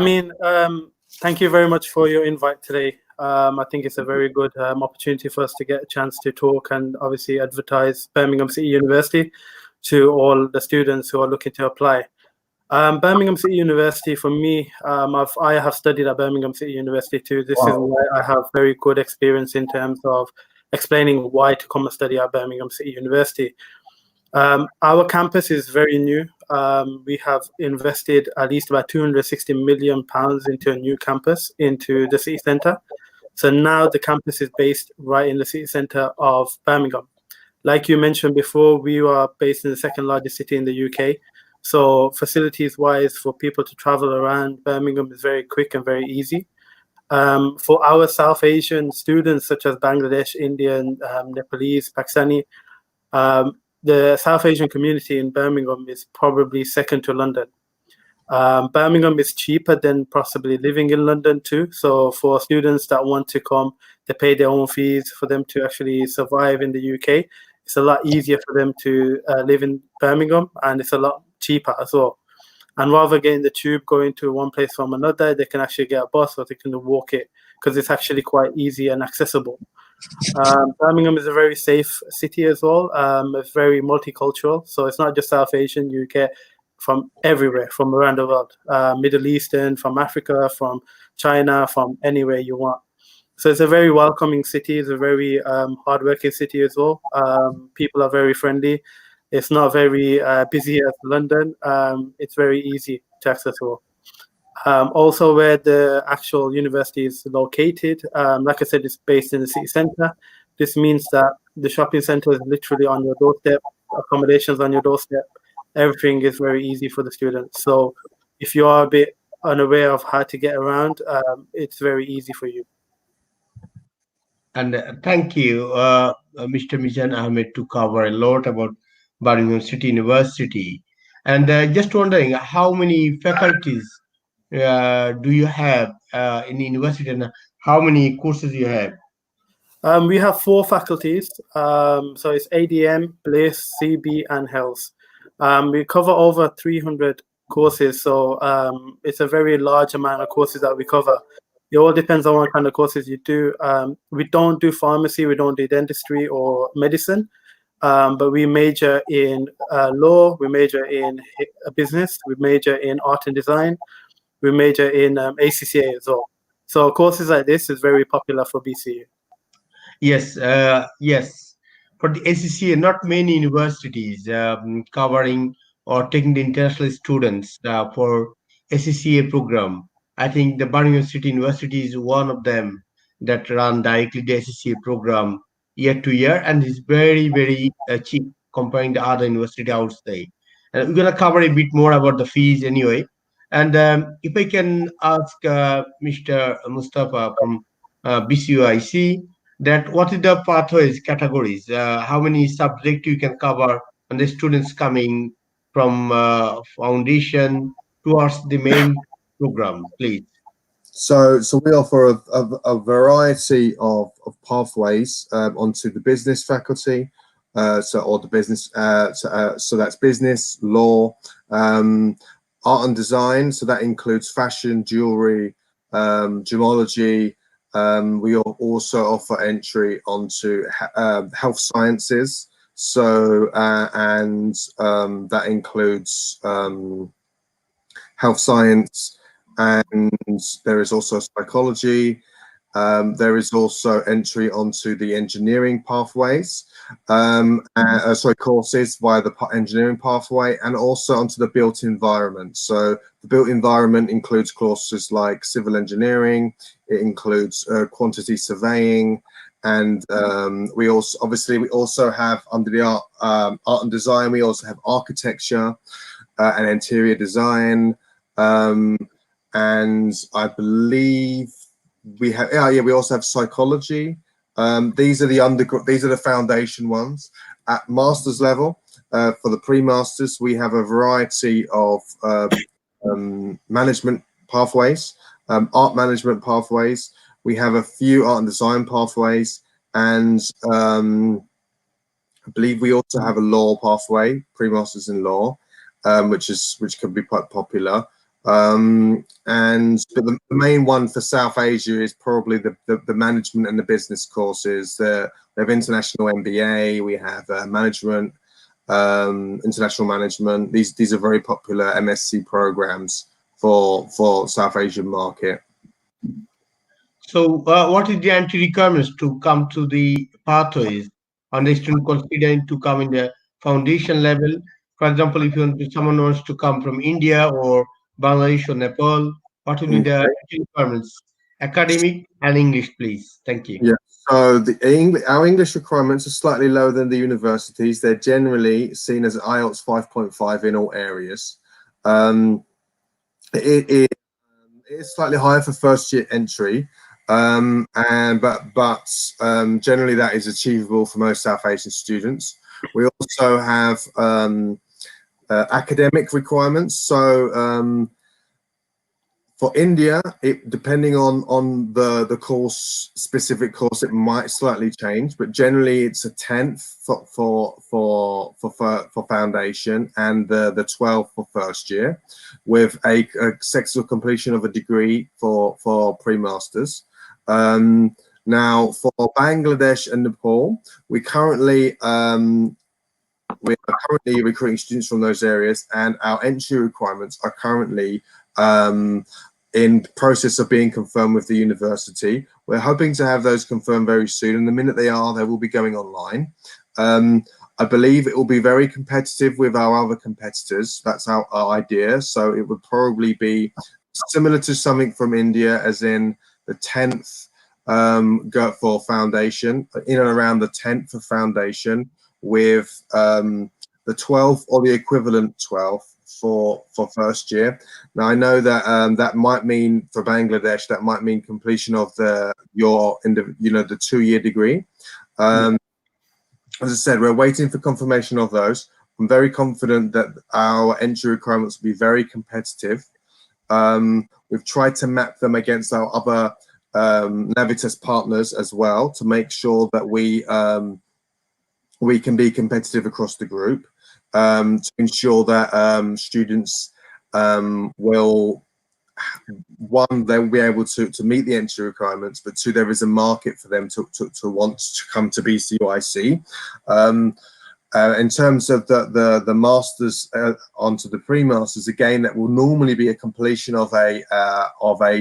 thank you very much for your invite today. I think it's a very good opportunity for us to get a chance to talk and obviously advertise Birmingham City University to all the students who are looking to apply. Birmingham City University, for me, I have studied at Birmingham City University too. This is why I have very good experience in terms of explaining why to come and study at Birmingham City University. Our campus is very new. We have invested at least about £260 million into a new campus, into the city centre. So now the campus is based right in the city centre of Birmingham. Like you mentioned before, we are based in the second largest city in the UK. So facilities-wise, for people to travel around, Birmingham is very quick and very easy. For our South Asian students, such as Bangladesh, Indian, Nepalese, Pakistani, the South Asian community in Birmingham is probably second to London. Birmingham is cheaper than possibly living in London too. So for students that want to come, they pay their own fees for them to actually survive in the UK. It's a lot easier for them to live in Birmingham, and it's a lot cheaper as well. And rather getting the tube going to one place from another, they can actually get a bus or they can walk it, because it's actually quite easy and accessible. Birmingham is a very safe city as well. It's very multicultural, so it's not just South Asian. You get from everywhere, from around the world, Middle Eastern, from Africa, from China, from anywhere you want. So it's a very welcoming city. It's a very hardworking city as well. People are very friendly. It's not very busy as London. It's very easy to access. Also, where the actual university is located, like I said, it's based in the city centre. This means that the shopping centre is literally on your doorstep, accommodations on your doorstep. Everything is very easy for the students. So if you are a bit unaware of how to get around, it's very easy for you. And thank you, Mr. Mizan Ahmed, to cover a lot about Birmingham City University. And just wondering, how many faculties do you have in the university, and how many courses you have? We have 4 faculties, so it's ADM, Bliss, CB, and Health. We cover over 300 courses, so it's a very large amount of courses that we cover. It all depends on what kind of courses you do. We don't do pharmacy, we don't do dentistry or medicine, but we major in law, we major in business, we major in art and design, we major in ACCA as well. So courses like this is very popular for BCU. Yes, yes. For the ACCA, not many universities covering or taking the international students for ACCA program. I think the Birmingham City University is one of them that run directly the ACCA program year to year, and is very, very cheap comparing the other university outside. And we're gonna cover a bit more about the fees anyway. And if I can ask Mr. Mustafa from BCUIC, that what is the pathways categories, how many subjects you can cover, and the students coming from foundation towards the main program, please. So we offer a variety of pathways onto the business faculty, or the business, so that's business, law, art and design, so that includes fashion, jewelry, gemology. We also offer entry onto health sciences, so and that includes health science, and there is also psychology. There is also entry onto the engineering pathways, courses via the engineering pathway, and also onto the built environment. So the built environment includes courses like civil engineering, it includes quantity surveying, and we also have under the art and design, we also have architecture and interior design, and I believe we have, we also have psychology. These are the foundation ones. At master's level, for the pre-masters, we have a variety of management pathways, art management pathways. We have a few art and design pathways, and I believe we also have a law pathway, pre-masters in law, which can be quite popular. But the main one for South Asia is probably the management and the business courses. We have international MBA, we have management, international management. These are very popular MSc programs for South Asian market. So what is the entry requirements to come to the pathways on the student considering to come in the foundation level? For example, if someone wants to come from India or Bangladesh or Nepal, what will be the requirements? Academic and English, please. Thank you. Yeah. So our English requirements are slightly lower than the universities. They're generally seen as IELTS 5.5 in all areas. It is slightly higher for first year entry, but generally that is achievable for most South Asian students. We also have academic requirements. So for India, depending on the course, specific course, it might slightly change, but generally it's a 10th for foundation and the 12th for first year, with a successful completion of a degree for pre-masters. Now for Bangladesh and Nepal, we are currently recruiting students from those areas, and our entry requirements are currently in process of being confirmed with the university. We're hoping to have those confirmed very soon, and the minute they are, they will be going online. I believe it will be very competitive with our other competitors. That's our idea. So it would probably be similar to something from India, as in the 10th go for foundation, in and around the 10th for foundation, with the 12 or the equivalent 12 for first year. Now I know that that might mean for Bangladesh, that might mean completion of the 2-year degree. As I said, we're waiting for confirmation of those. I'm very confident that our entry requirements will be very competitive. We've tried to map them against our other Navitas partners as well to make sure that we can be competitive across the group, to ensure that students will, one, they'll be able to meet the entry requirements, but two, there is a market for them to want to come to BCUIC. In terms of the masters onto the pre-masters, again, that will normally be a completion of a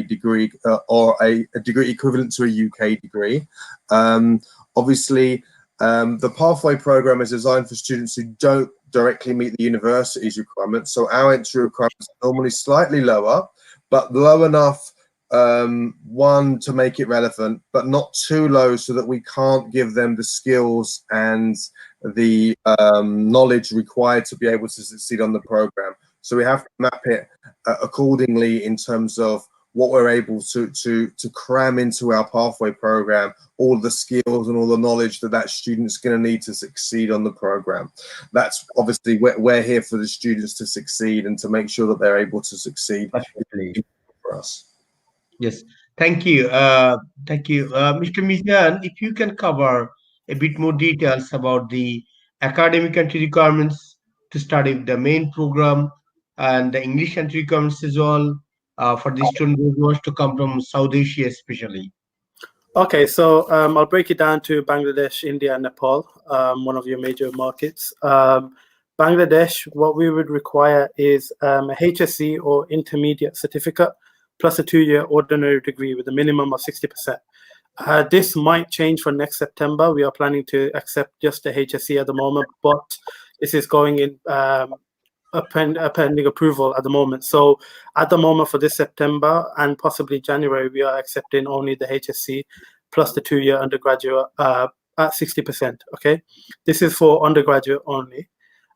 degree or a degree equivalent to a UK degree. Obviously, the pathway program is designed for students who don't directly meet the university's requirements. So our entry requirements are normally slightly lower, but low enough, one, to make it relevant, but not too low so that we can't give them the skills and the knowledge required to be able to succeed on the program. So we have to map it accordingly in terms of what we're able to cram into our pathway program, all the skills and all the knowledge that student's going to need to succeed on the program. That's obviously, we're here for the students to succeed and to make sure that they're able to succeed for us. Yes, thank you. Mr. Mizan, if you can cover a bit more details about the academic entry requirements to study the main program and the English entry requirements as well, for the student who wants to come from South Asia especially. Okay, so I'll break it down to Bangladesh, India, and Nepal, one of your major markets. Bangladesh, what we would require is a HSC or intermediate certificate plus a 2-year ordinary degree with a minimum of 60%. This might change for next September. We are planning to accept just the HSC at the moment, but this is going in pending approval at the moment. So at the moment for this September and possibly January, we are accepting only the HSC plus the 2-year undergraduate at 60%. Okay, this is for undergraduate only.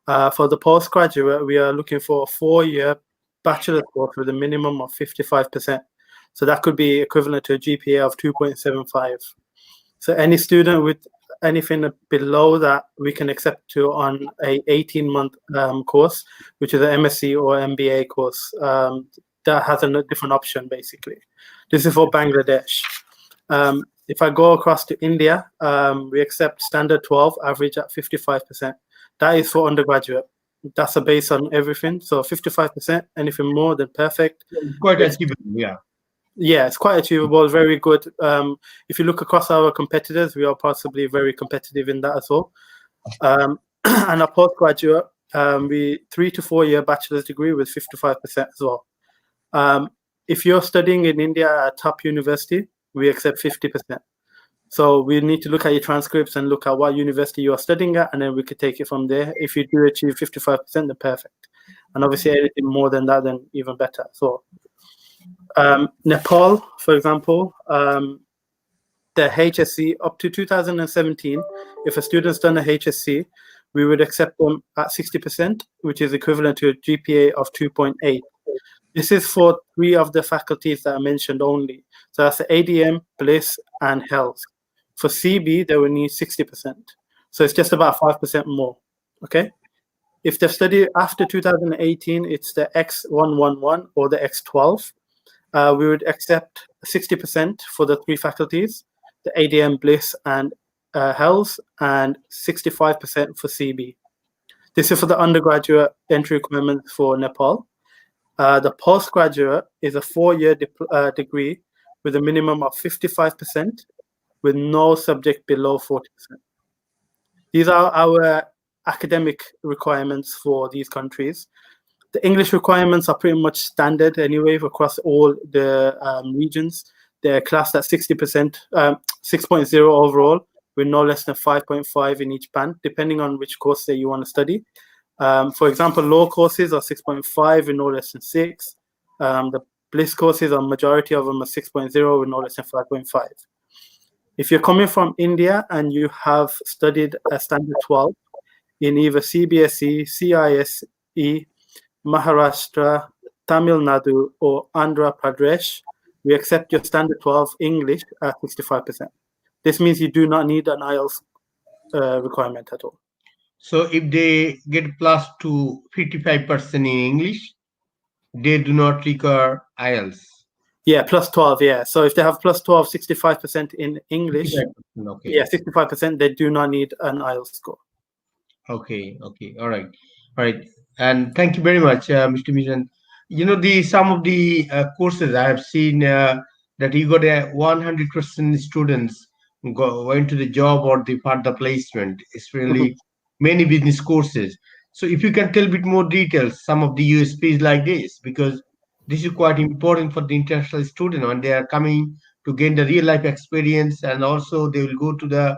For the postgraduate, we are looking for a 4-year bachelor's course with a minimum of 55%. So that could be equivalent to a GPA of 2.75. So any student with anything below that, we can accept to on a 18-month course, which is an MSc or MBA course that has a different option, basically. This is for Bangladesh. If I go across to India, we accept standard 12, average at 55%. That is for undergraduate. That's a base on everything. So 55%, anything more than perfect. Quite achievable, yeah. Yeah, it's quite achievable, very good. If you look across our competitors, we are possibly very competitive in that as well. And our postgraduate, we 3 to 4 year bachelor's degree with 55% as well. If you're studying in India at a top university, we accept 50%. So we need to look at your transcripts and look at what university you are studying at, and then we could take it from there. If you do achieve 55%, then perfect. And obviously anything more than that, then even better. So Nepal, for example, the HSC up to 2017, if a student's done a HSC, we would accept them at 60%, which is equivalent to a GPA of 2.8. This is for 3 of the faculties that I mentioned only. So that's the ADM, Bliss, and Health. For CB, they will need 60%. So it's just about 5% more, okay? If they've studied after 2018, it's the X111 or the X12. We would accept 60% for the 3 faculties, the ADM, Bliss, and Health, and 65% for CB. This is for the undergraduate entry requirement for Nepal. The postgraduate is a 4-year degree with a minimum of 55%, with no subject below 40%. These are our academic requirements for these countries. The English requirements are pretty much standard anyway across all the regions. They're classed at 60%, 6.0 overall, with no less than 5.5 in each band, depending on which course that you want to study. For example, law courses are 6.5 with no less than 6. The Bliss courses, a majority of them are 6.0 with no less than 5.5. If you're coming from India and you have studied a standard 12, in either CBSE, CISE, Maharashtra, Tamil Nadu, or Andhra Pradesh, we accept your standard 12 English at 65%. This means you do not need an IELTS requirement at all. So if they get plus to 55% in English, they do not require IELTS. Yeah, plus 12, yeah. So if they have plus 12, 65% in English, 65%, okay. yeah, 65%, they do not need an IELTS score. Okay, all right. And thank you very much, Mr. Mizan. You know, some of the courses I have seen that you got a 100% students went to the job or the further placement, especially many business courses. So if you can tell a bit more details, some of the USPs like this, because this is quite important for the international student when they are coming to gain the real life experience, and also they will go to the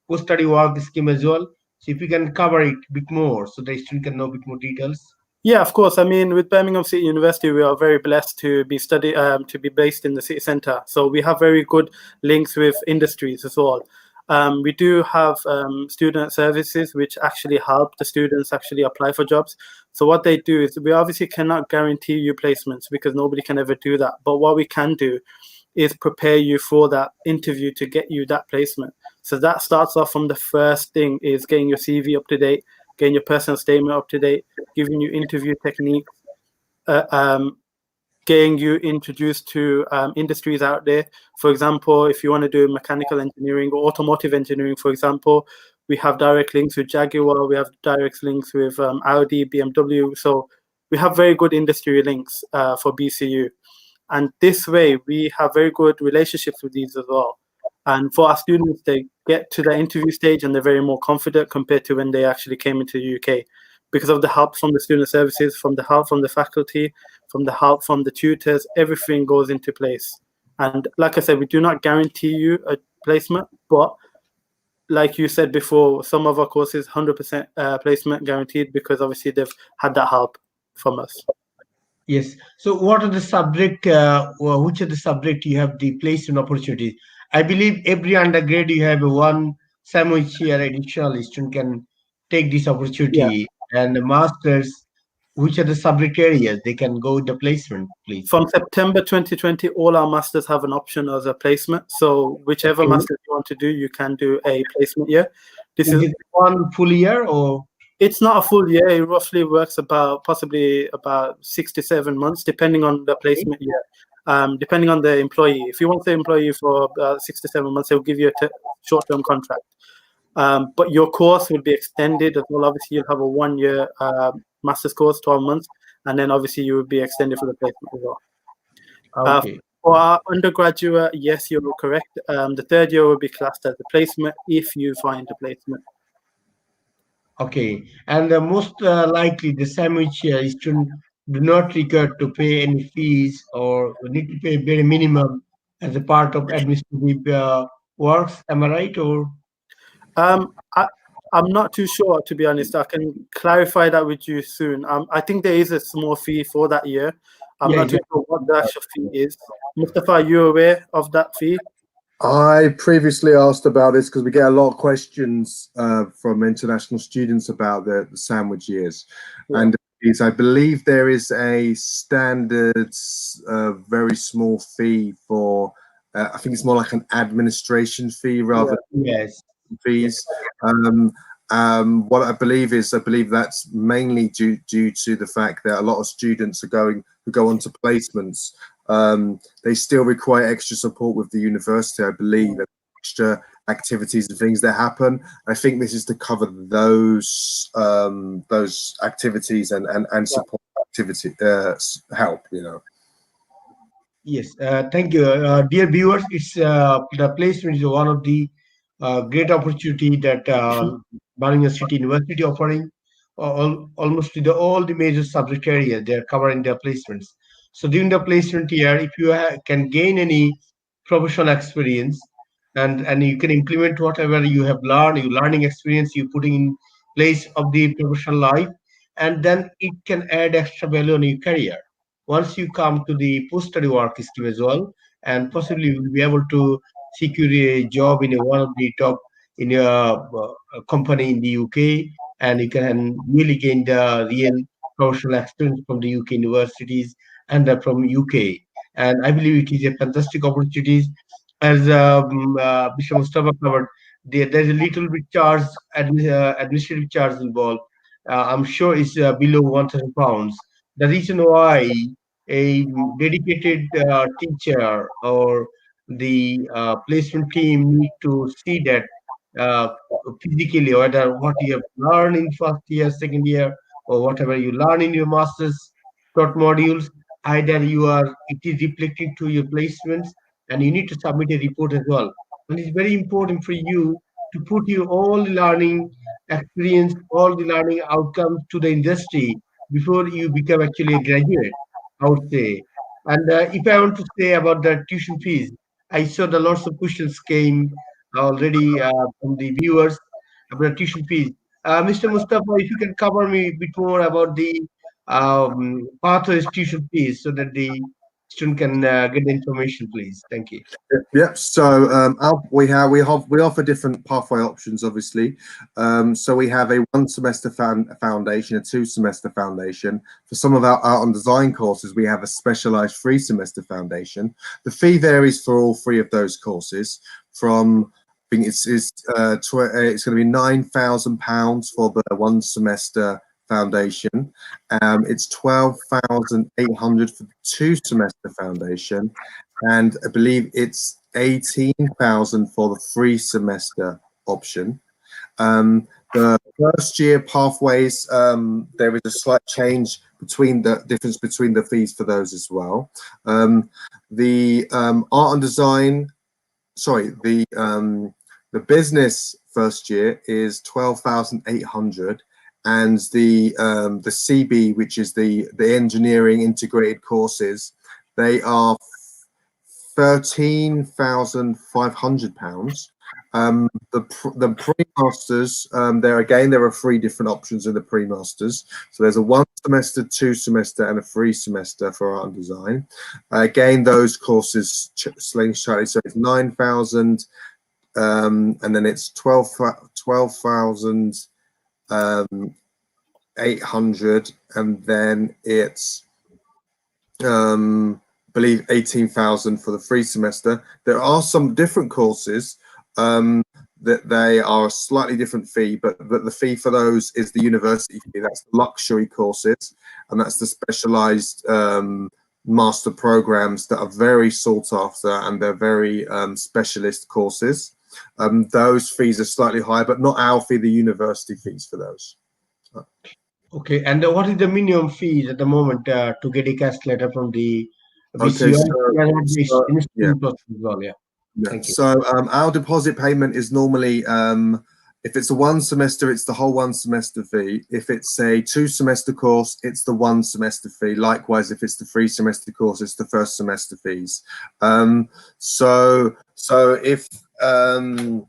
post-study work scheme as well. So if you can cover it a bit more so the student can know a bit more details. Yeah, of course. I mean, with Birmingham City University, we are very blessed to be based in the city centre. So we have very good links with industries as well. We do have student services which actually help the students actually apply for jobs. So what they do is, we obviously cannot guarantee you placements because nobody can ever do that. But what we can do is prepare you for that interview to get you that placement. So that starts off from the first thing is getting your CV up to date, getting your personal statement up to date, giving you interview techniques, getting you introduced to industries out there. For example, if you want to do mechanical engineering or automotive engineering, for example, we have direct links with Jaguar, we have direct links with Audi, BMW. So we have very good industry links for BCU. And this way, we have very good relationships with these as well. And for our students, they get to the interview stage and they're very more confident compared to when they actually came into the UK, because of the help from the student services, from the help from the faculty, from the help from the tutors, everything goes into place. And like I said, we do not guarantee you a placement, but like you said before, some of our courses 100% placement guaranteed, because obviously they've had that help from us. Yes. So what are the subject, which are the subject you have the placement opportunities? I believe every undergrad you have one sandwich year additional student can take this opportunity. Yeah. And the masters, which are the subject areas they can go with the placement, please? From September 2020, all our masters have an option as a placement. So whichever master you want to do, you can do a placement year. This is one full year, or? It's not a full year. It roughly works possibly about 6 to 7 months, depending on the placement year. Depending on the employee. If you want the employee for 6 to 7 months, they'll give you a short-term contract. But your course will be extended as well. Obviously, you'll have a 1 year master's course, 12 months, and then obviously you will be extended for the placement as well. Okay. For our undergraduate, yes, you're correct. The third year will be classed as a placement if you find a placement. Okay, and most likely the sandwich student do not require to pay any fees or need to pay very minimum as a part of administrative works. Am I right? Or I'm not too sure, to be honest. I can clarify that with you soon. I think there is a small fee for that year. I'm not too sure what the actual fee is. Mustafa, are you aware of that fee? I previously asked about this because we get a lot of questions from international students about the sandwich years. Yeah. And I believe there is a standard, very small fee for, I think it's more like an administration fee rather than fees. What I believe that's mainly due to the fact that a lot of students who go on to placements, they still require extra support with the university, I believe, extra activities and things that happen. I think this is to cover those activities and support activity help, you know. Yes, thank you, dear viewers. It's the placement is one of the great opportunity that Birmingham City University offering almost to all the major subject areas. They are covering their placements. So during the placement year, if you can gain any professional experience and you can implement whatever you have learned, your learning experience, you putting in place of the professional life, and then it can add extra value on your career. Once you come to the post-study work scheme as well, and possibly you will be able to secure a job in one of the top in a company in the UK, and you can really gain the real professional experience from the UK universities and from UK. And I believe it is a fantastic opportunity. As Mr. Mustafa covered, there's a little bit charge, administrative charge involved. I'm sure it's below 1,000 pounds. The reason why a dedicated teacher or the placement team need to see that uh, physically, whether what you have learned in first year, second year, or whatever you learn in your master's short modules, either it is reflecting to your placements, and you need to submit a report as well. And it's very important for you to put your all the learning experience, all the learning outcomes to the industry before you become actually a graduate, I would say. And if I want to say about the tuition fees, I saw the lots of questions came already from the viewers about tuition fees. Mr. Mustafa, if you can cover me a bit more about the pathways tuition fees so that the student can get the information, please. Thank you. Yep. So we offer different pathway options, obviously. So we have a 1 semester foundation, a 2 semester foundation. For some of our art and design courses, we have a specialized 3 semester foundation. The fee varies for all 3 of those courses. From I think it's going to be £9,000 for the 1 semester foundation. It's 12,800 for the 2 semester foundation, and I believe it's 18,000 for the 3 semester option. The first year pathways, there is a slight change between the difference between the fees for those as well. The art and design, sorry, the business first year is 12,800. And the CB, which is the engineering integrated courses, they are £13,500. The pre-masters, there are 3 different options in the pre-masters. So there's a 1 semester, 2 semester, and a 3 semester for art and design. Again, those courses slightly, so it's 9,000, and then it's 12,000. 800, and then it's I believe 18,000 for the 3 semester. There are some different courses that they are a slightly different fee, but the fee for those is the university fee. That's the luxury courses, and that's the specialized master programs that are very sought after, and they're very specialist courses. Those fees are slightly higher, but not our fee, the university fees for those. Okay, and what is the minimum fees at the moment to get a cash letter from the VCU? Yeah. As well, yeah. Thank you. So our deposit payment is normally, if it's a 1 semester, it's the whole 1 semester fee. If it's a 2 semester course, it's the 1 semester fee. Likewise, if it's the 3 semester course, it's the 1st semester fees. So if the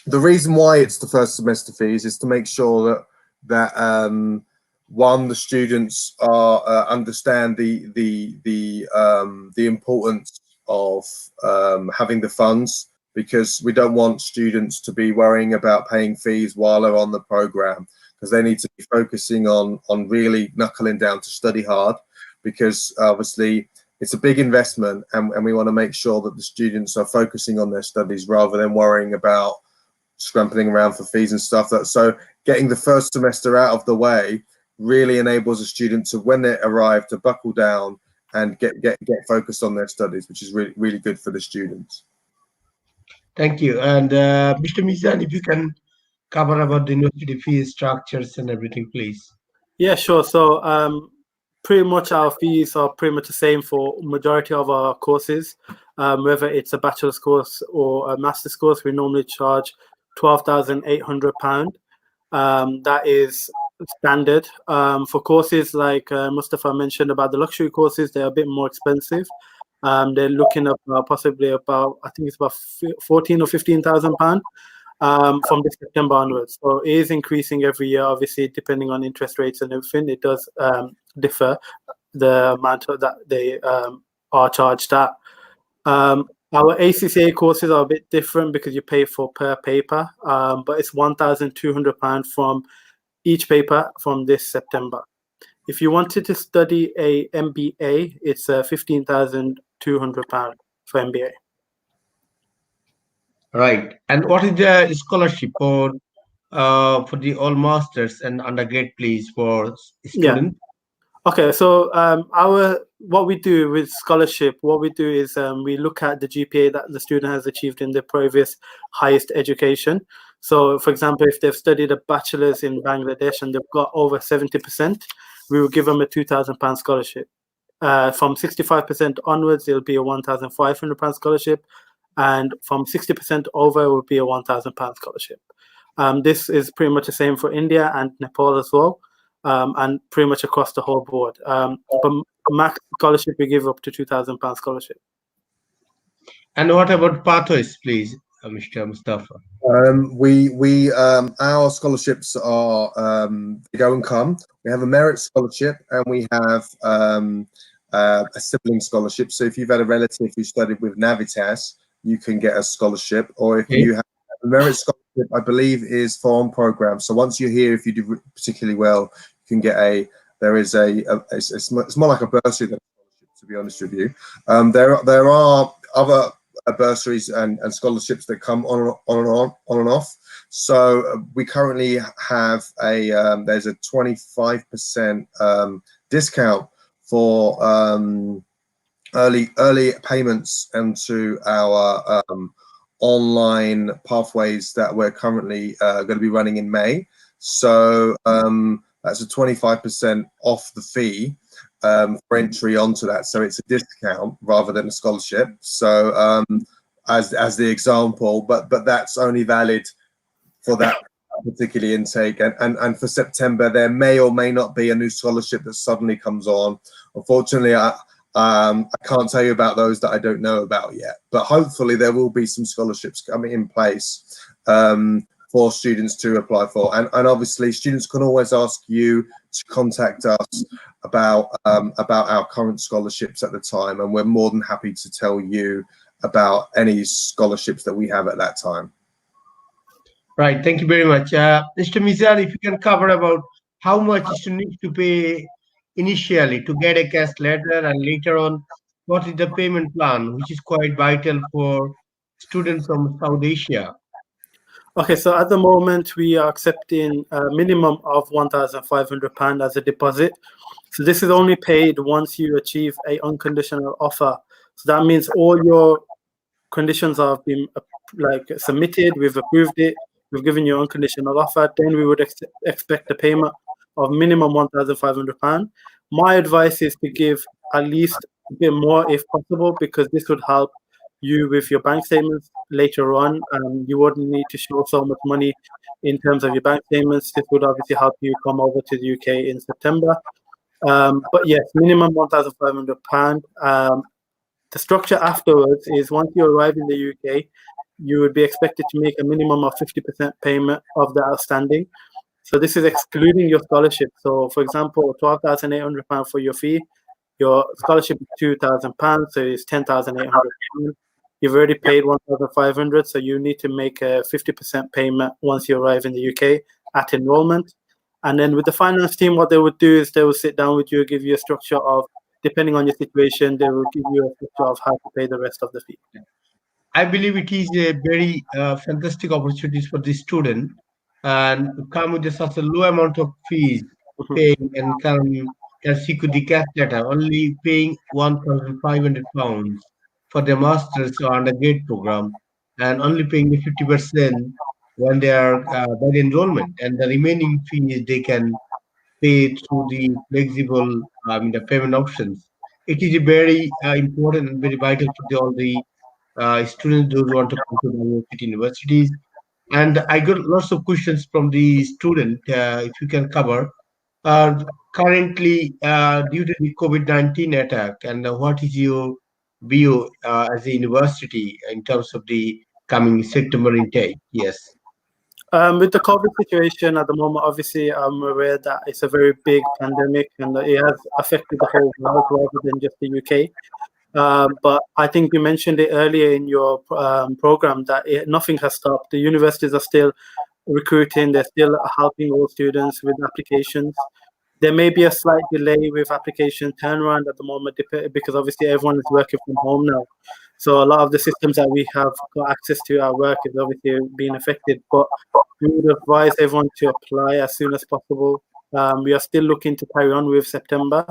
reason why it's the 1st semester fees is to make sure that one, the students are understand the importance of having the funds, because we don't want students to be worrying about paying fees while they're on the program, because they need to be focusing on really knuckling down to study hard, because obviously it's a big investment, and we want to make sure that the students are focusing on their studies rather than worrying about scrambling around for fees and stuff. So getting the 1st semester out of the way really enables a student to, when they arrive, to buckle down and get focused on their studies, which is really, really good for the students. Thank you. And Mr. Mizan, if you can cover about the university fee structures and everything, please. Yeah, sure. So pretty much our fees are pretty much the same for majority of our courses. Whether it's a bachelor's course or a master's course, we normally charge £12,800. That is standard. For courses like Mustafa mentioned about the luxury courses, they're a bit more expensive. They're looking at possibly about, I think it's about £14,000 or £15,000 from this September onwards. So it is increasing every year, obviously, depending on interest rates and everything. It does differ, the amount that they are charged at. Our ACCA courses are a bit different because you pay for per paper, but it's £1,200 from each paper from this September. If you wanted to study a MBA, it's £15,200 for MBA. Right. And what is the scholarship for the all masters and undergrad, please, for students? Okay, so what we do with scholarship, is we look at the GPA that the student has achieved in their previous highest education. So, for example, if they've studied a bachelor's in Bangladesh and they've got over 70%, we will give them a £2,000 scholarship. From 65% onwards, it'll be a £1,500 scholarship, and from 60% over, it will be a £1,000 scholarship. This is pretty much the same for India and Nepal as well. And pretty much across the whole board. But max scholarship, we give up to £2,000 scholarship. And what about pathways, please, Mr. Mustafa? Our scholarships are they go and come. We have a merit scholarship, and we have a sibling scholarship. So if you've had a relative who studied with Navitas, you can get a scholarship. Or if you have a merit scholarship, I believe, is for on program. So once you're here, if you do particularly well, you can get it's more like a bursary than a scholarship, to be honest with you. There are other bursaries and scholarships that come on and off. So we currently have there's a 25% discount for early payments into our online pathways that we're currently going to be running in May. So that's a 25% off the fee for entry onto that. So it's a discount rather than a scholarship. So as the example, but that's only valid for that particular intake. And for September, there may or may not be a new scholarship that suddenly comes on. Unfortunately, I can't tell you about those that I don't know about yet, but hopefully there will be some scholarships coming in place for students to apply for. And obviously students can always ask you to contact us about our current scholarships at the time, and we're more than happy to tell you about any scholarships that we have at that time. Right, thank you very much. Mr. Mizan, if you can cover about how much students need to pay initially to get a cash letter, and later on what is the payment plan, which is quite vital for students from South Asia. Okay, so at the moment we are accepting a minimum of £1,500 as a deposit. So this is only paid once you achieve a unconditional offer. So that means all your conditions have been submitted, we've approved it, we've given you unconditional offer, then we would expect a payment of minimum £1,500. My advice is to give at least a bit more if possible, because this would help you with your bank statements later on. You wouldn't need to show so much money in terms of your bank statements. This would obviously help you come over to the UK in September. But yes, minimum £1,500. The structure afterwards is once you arrive in the UK, you would be expected to make a minimum of 50% payment of the outstanding. So this is excluding your scholarship. So for example, £12,800 for your fee, your scholarship is £2,000, so it's £10,800. You've already paid £1,500, so you need to make a 50% payment once you arrive in the UK at enrollment. And then with the finance team, what they would do is they will sit down with you, give you a structure of, depending on your situation, they will give you a structure of how to pay the rest of the fee. I believe it is a very fantastic opportunity for the student, and to come with such a low amount of fees paying and can secure the cash letter, only paying £1,500 for the master's or undergrad program, and only paying the 50% when they are by the enrollment, and the remaining fees they can pay through the flexible the payment options. It is a very important and very vital for all the students those who want to come to the universities. And I got lots of questions from the student. If you can cover currently due to the COVID-19 attack, and what is your view as a university in terms of the coming September intake? Yes. With the COVID situation at the moment, obviously I'm aware that it's a very big pandemic and it has affected the whole world rather than just the UK. But I think you mentioned it earlier in your program that nothing has stopped. The universities are still recruiting. They're still helping all students with applications. There may be a slight delay with application turnaround at the moment because obviously everyone is working from home now. So a lot of the systems that we have got access to at work is obviously being affected. But we would advise everyone to apply as soon as possible. We are still looking to carry on with September.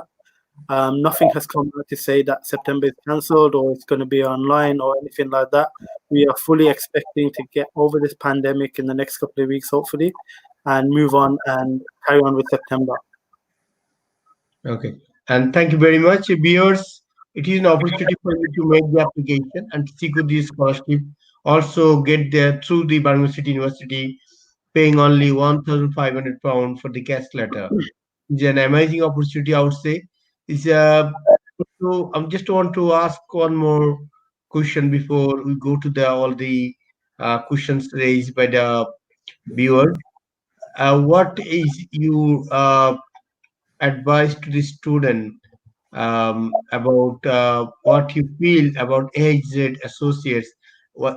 Nothing has come out to say that September is cancelled or it's going to be online or anything like that. We are fully expecting to get over this pandemic in the next couple of weeks, hopefully, and move on and carry on with September. Okay, and thank you very much, viewers. It is an opportunity for you to make the application and secure the scholarship. Also, get there through the Birmingham City University, paying only £1,500 for the cash letter. It's an amazing opportunity, I would say. It's so I just want to ask one more question before we go to all the questions raised by the viewers. What is your advice to the student about what you feel about AHZ Associates,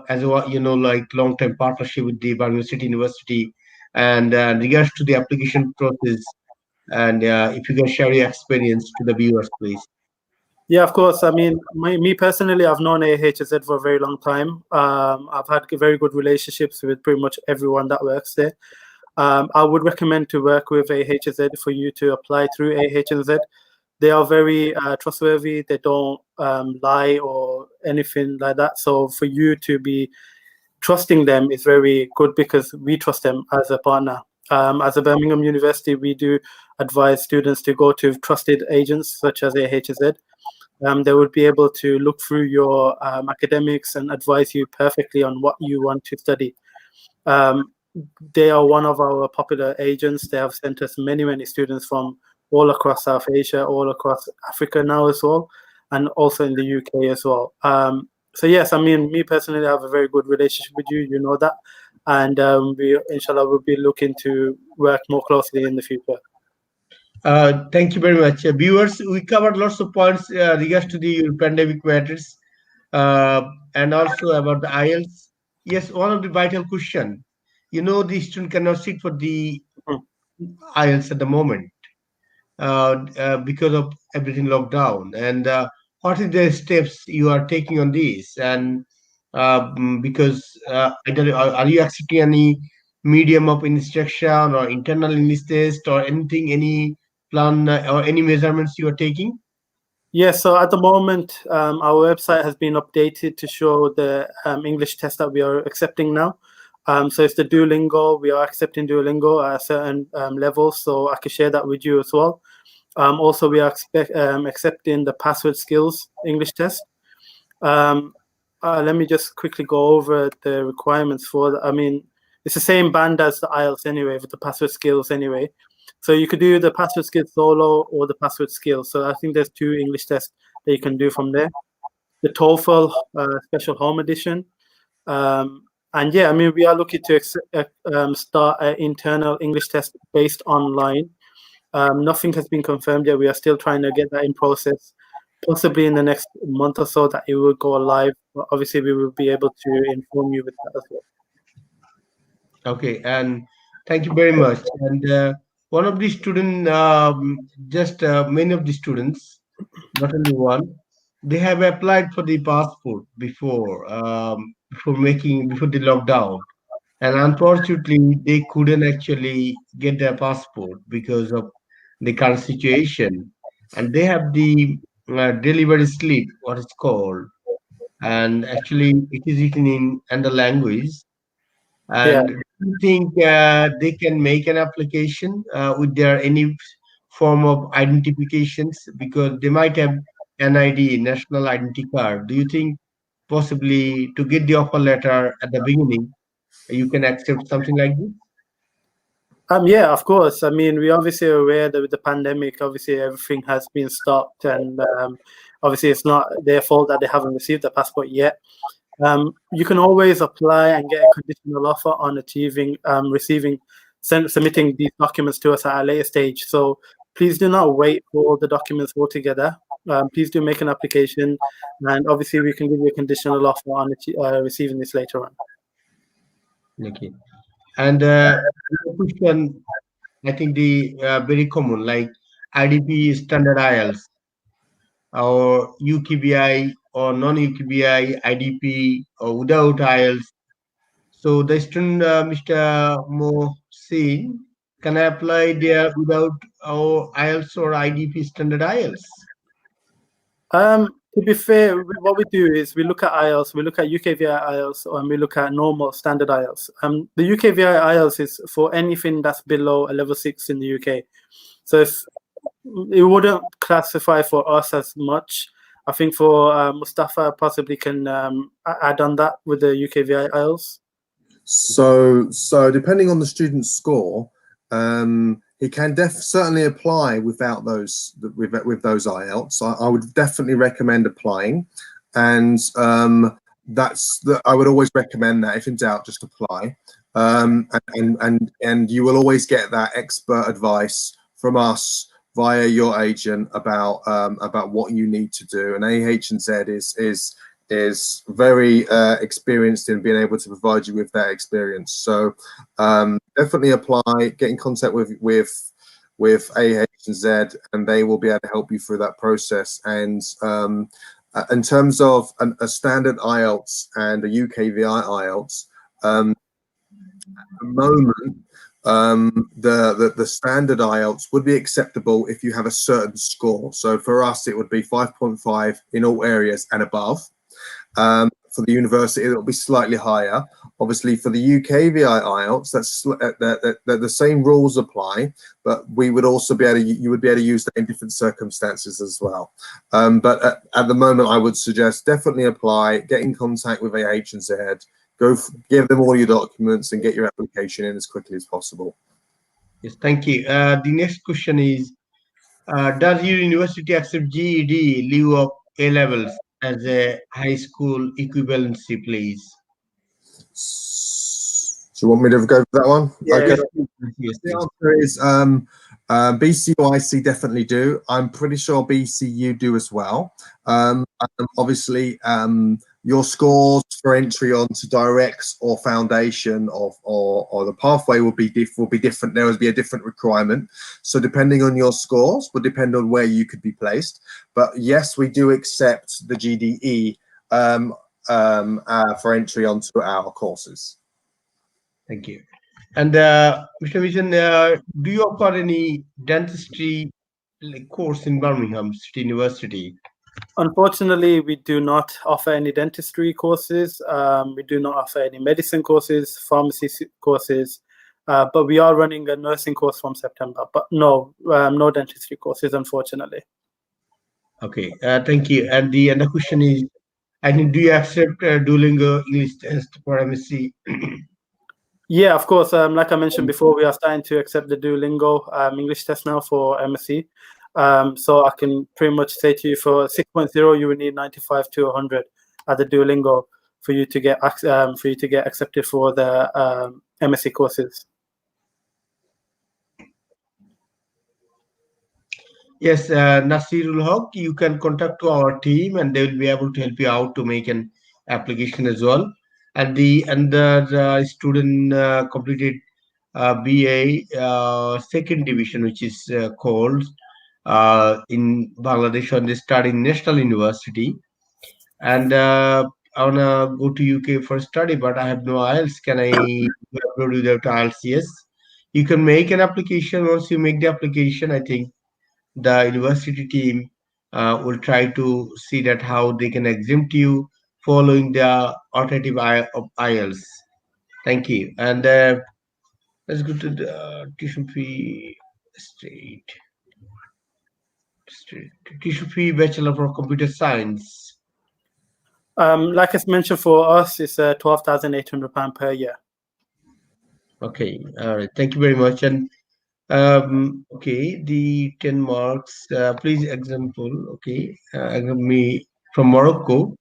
as a like long-term partnership with the Birmingham City University, and regards to the application process, and if you can share your experience to the viewers, please. Yeah, of course. I mean, me personally, I've known AHZ for a very long time. I've had very good relationships with pretty much everyone that works there. I would recommend to work with AHZ for you to apply through AHZ. They are very trustworthy. They don't lie or anything like that. So for you to be trusting them is very good because we trust them as a partner. As a Birmingham University, we do advise students to go to trusted agents such as AHZ. They would be able to look through your academics and advise you perfectly on what you want to study. They are one of our popular agents. They have sent us many students from all across South Asia, all across Africa now as well, and also in the UK as well. So yes, I mean, me personally, I have a very good relationship with you. You know that, and we, inshallah, will be looking to work more closely in the future. Thank you very much. Viewers, we covered lots of points regards to the pandemic matters and also about the IELTS. Yes, one of the vital question. The student cannot sit for the IELTS at the moment because of everything locked down. And what are the steps you are taking on this? And because are you accepting any medium of instruction or internal English test or anything, any plan or any measurements you are taking? Yes, so at the moment, our website has been updated to show the English test that we are accepting now. So it's the Duolingo. We are accepting Duolingo at a certain level, so I can share that with you as well. Also, we are accepting the password skills English test. Let me just quickly go over the requirements for that. I mean, it's the same band as the IELTS anyway, with the password skills anyway. So you could do the password skills solo or the password skills. So I think there's 2 English tests that you can do from there. The TOEFL special home edition. And yeah, I mean, we are looking to start an internal English test based online. Nothing has been confirmed yet. We are still trying to get that in process. Possibly in the next month or so that it will go live. But obviously, we will be able to inform you with that as well. Okay, and thank you very much. And one of the students, many of the students, not only one, they have applied for the passport before the lockdown, and unfortunately they couldn't actually get their passport because of the current situation, and they have the delivery slip, what it's called, and actually it is written in another language. And do you think they can make an application with their any form of identifications, because they might have NID, national identity card? Do you think possibly to get the offer letter at the beginning, you can accept something like this? Yeah, of course. I mean, we're obviously aware that with the pandemic, obviously everything has been stopped, and obviously it's not their fault that they haven't received the passport yet. You can always apply and get a conditional offer on submitting these documents to us at a later stage. So please do not wait for all the documents altogether. Please do make an application, and obviously we can give you a conditional offer on receiving this later on. Okay. And the question, I think the very common, like IDP standard IELTS or UKBI or non-UKBI, IDP or without IELTS. So the student, Mr. Mohsin, can I apply there without our IELTS or IDP standard IELTS? To be fair, what we do is we look at IELTS, we look at UKVI IELTS, and we look at normal standard IELTS. The UKVI IELTS is for anything that's below a level 6 in the UK. So if it wouldn't classify for us as much. I think for Mustafa possibly can add on that with the UKVI IELTS. So depending on the student's score, he can certainly apply without those with those IELTS. I would definitely recommend applying, and I would always recommend that if in doubt, just apply. And you will always get that expert advice from us via your agent about what you need to do. And AH&Z is very experienced in being able to provide you with that experience. So definitely apply, get in contact with AH&Z, and they will be able to help you through that process. And in terms of a standard IELTS and a UKVI IELTS, at the moment, the standard IELTS would be acceptable if you have a certain score. So for us, it would be 5.5 in all areas and above. For the university, it'll be slightly higher. Obviously, for the UKVI IELTS, the same rules apply, but we would also be able to, you would be able to use that in different circumstances as well. But at the moment, I would suggest definitely apply, get in contact with AH&Z, give them all your documents and get your application in as quickly as possible. Yes, thank you. The next question is, does your university accept GED lieu of A-levels as a high school equivalency, please? Do you want me to go for that one? Yeah, okay. yes, the answer is BCUIC definitely do. I'm pretty sure BCU do as well. Obviously, your scores for entry onto directs or foundation or the pathway will be different. There will be a different requirement. So depending on your scores will depend on where you could be placed. But yes, we do accept the GDE for entry onto our courses. Thank you. And Mr. Mizan, do you offer any dentistry course in Birmingham City University? Unfortunately, we do not offer any dentistry courses. We do not offer any medicine courses, pharmacy courses, but we are running a nursing course from September. But no, no dentistry courses, unfortunately. Okay, thank you. And the other question is, I think, do you accept Duolingo English test for MSc? Yeah, of course. Like I mentioned before, we are starting to accept the Duolingo English test now for MSc. So I can pretty much say to you, for 6.0, you would need 95 to 100 at the Duolingo for you to get accepted for the MSc courses. Yes, Nasirul Haq, you can contact to our team and they will be able to help you out to make an application as well. And the student completed BA second division, which is called in Bangladesh, and they study in National University. And I wanna go to UK for study, but I have no IELTS. Can I upload without IELTS? Yes, you can make an application. Once you make the application, I think the university team will try to see that how they can exempt you following the alternative of IELTS. Thank you. And let's go to the tuition fee straight. Tuition fee Bachelor for Computer Science. Like I mentioned, for us, it's £12,800 per year. Okay, all right. Thank you very much. And okay, the 10 marks, please example, okay, me from Morocco.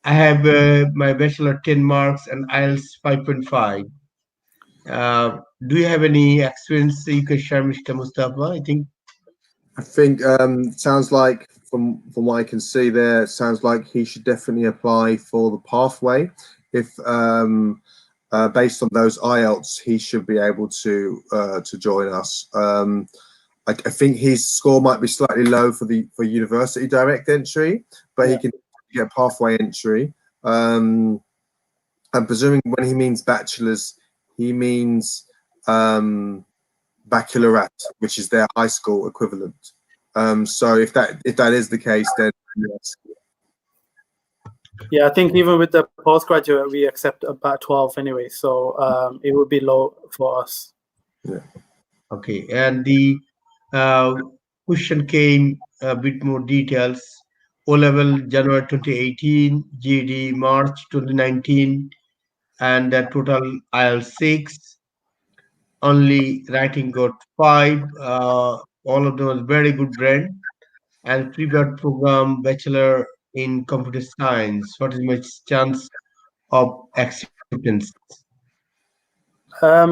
I have my bachelor 10 marks and IELTS 5.5. Do you have any experience you can share, Mr. Mustafa? I think sounds like from what I can see there, it sounds like he should definitely apply for the pathway. If based on those IELTS, he should be able to join us. I think his score might be slightly low for university direct entry, but he can get pathway entry. I'm presuming when he means bachelor's, he means baccalaureate, which is their high school equivalent. So if that is the case, then yes. Yeah, I think even with the postgraduate, we accept about 12 anyway, so it would be low for us. Yeah. Okay, and the question came a bit more details. O-level January 2018, GED March 2019, and the total IELTS 6. Only writing got 5. All of them was very good brand. And prepared program Bachelor in Computer Science. What is my chance of acceptance? I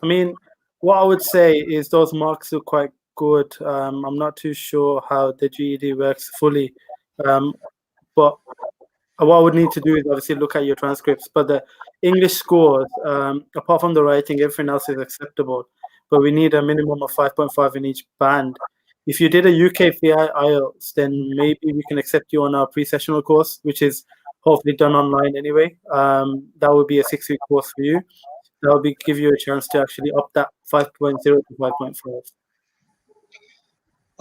mean, what I would say is those marks are quite good. I'm not too sure how the GED works fully, but what I would need to do is obviously look at your transcripts. But the English scores, apart from the writing, everything else is acceptable. But we need a minimum of 5.5 in each band. If you did a UK VI IELTS, then maybe we can accept you on our pre-sessional course, which is hopefully done online anyway. That would be a 6-week course for you. That will give you a chance to actually up that 5.0 to 5.5.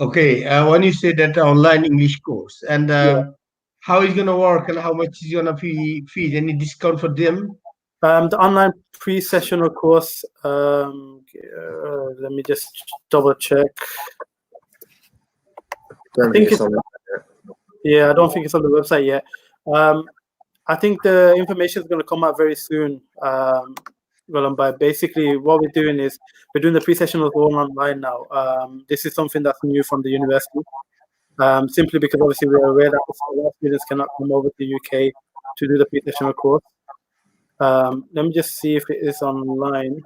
Okay, when you say that online English course, and how is going to work, and how much is going to fees? Any discount for them? The online pre-sessional course, let me just double check. I think it's, yeah, I don't think it's on the website yet. I think the information is going to come out very soon. But basically what we're doing is we're doing the pre-sessionals all online now. This is something that's new from the university, simply because obviously we're aware that a lot of students cannot come over to the UK to do the pre-sessional course. Let me just see if it is online.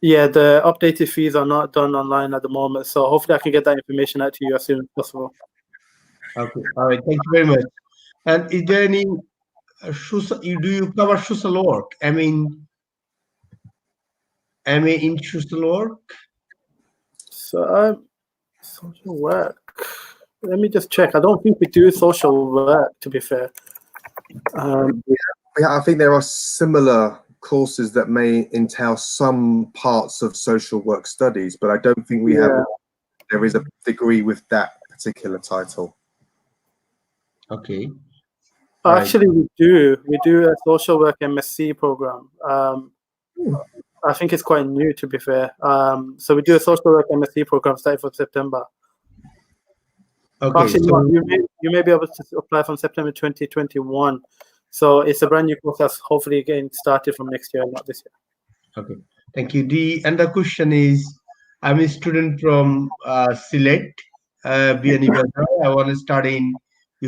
Yeah, the updated fees are not done online at the moment, so hopefully I can get that information out to you as soon as possible. Okay, all right, thank you very much. And is there any do you cover social work? I mean, in social work? So, social work. Let me just check. I don't think we do social work, to be fair. I think there are similar courses that may entail some parts of social work studies, but I don't think we have. There is a degree with that particular title. Okay. Actually, we do. We do a social work MSc program. I think it's quite new, to be fair. So we do a social work MSc program starting from September. Okay. Actually, So you may be able to apply from September 2021. So it's a brand new course that's hopefully getting started from next year, not this year. Okay, thank you. The other question is, I'm a student from Sylhet, I want to study in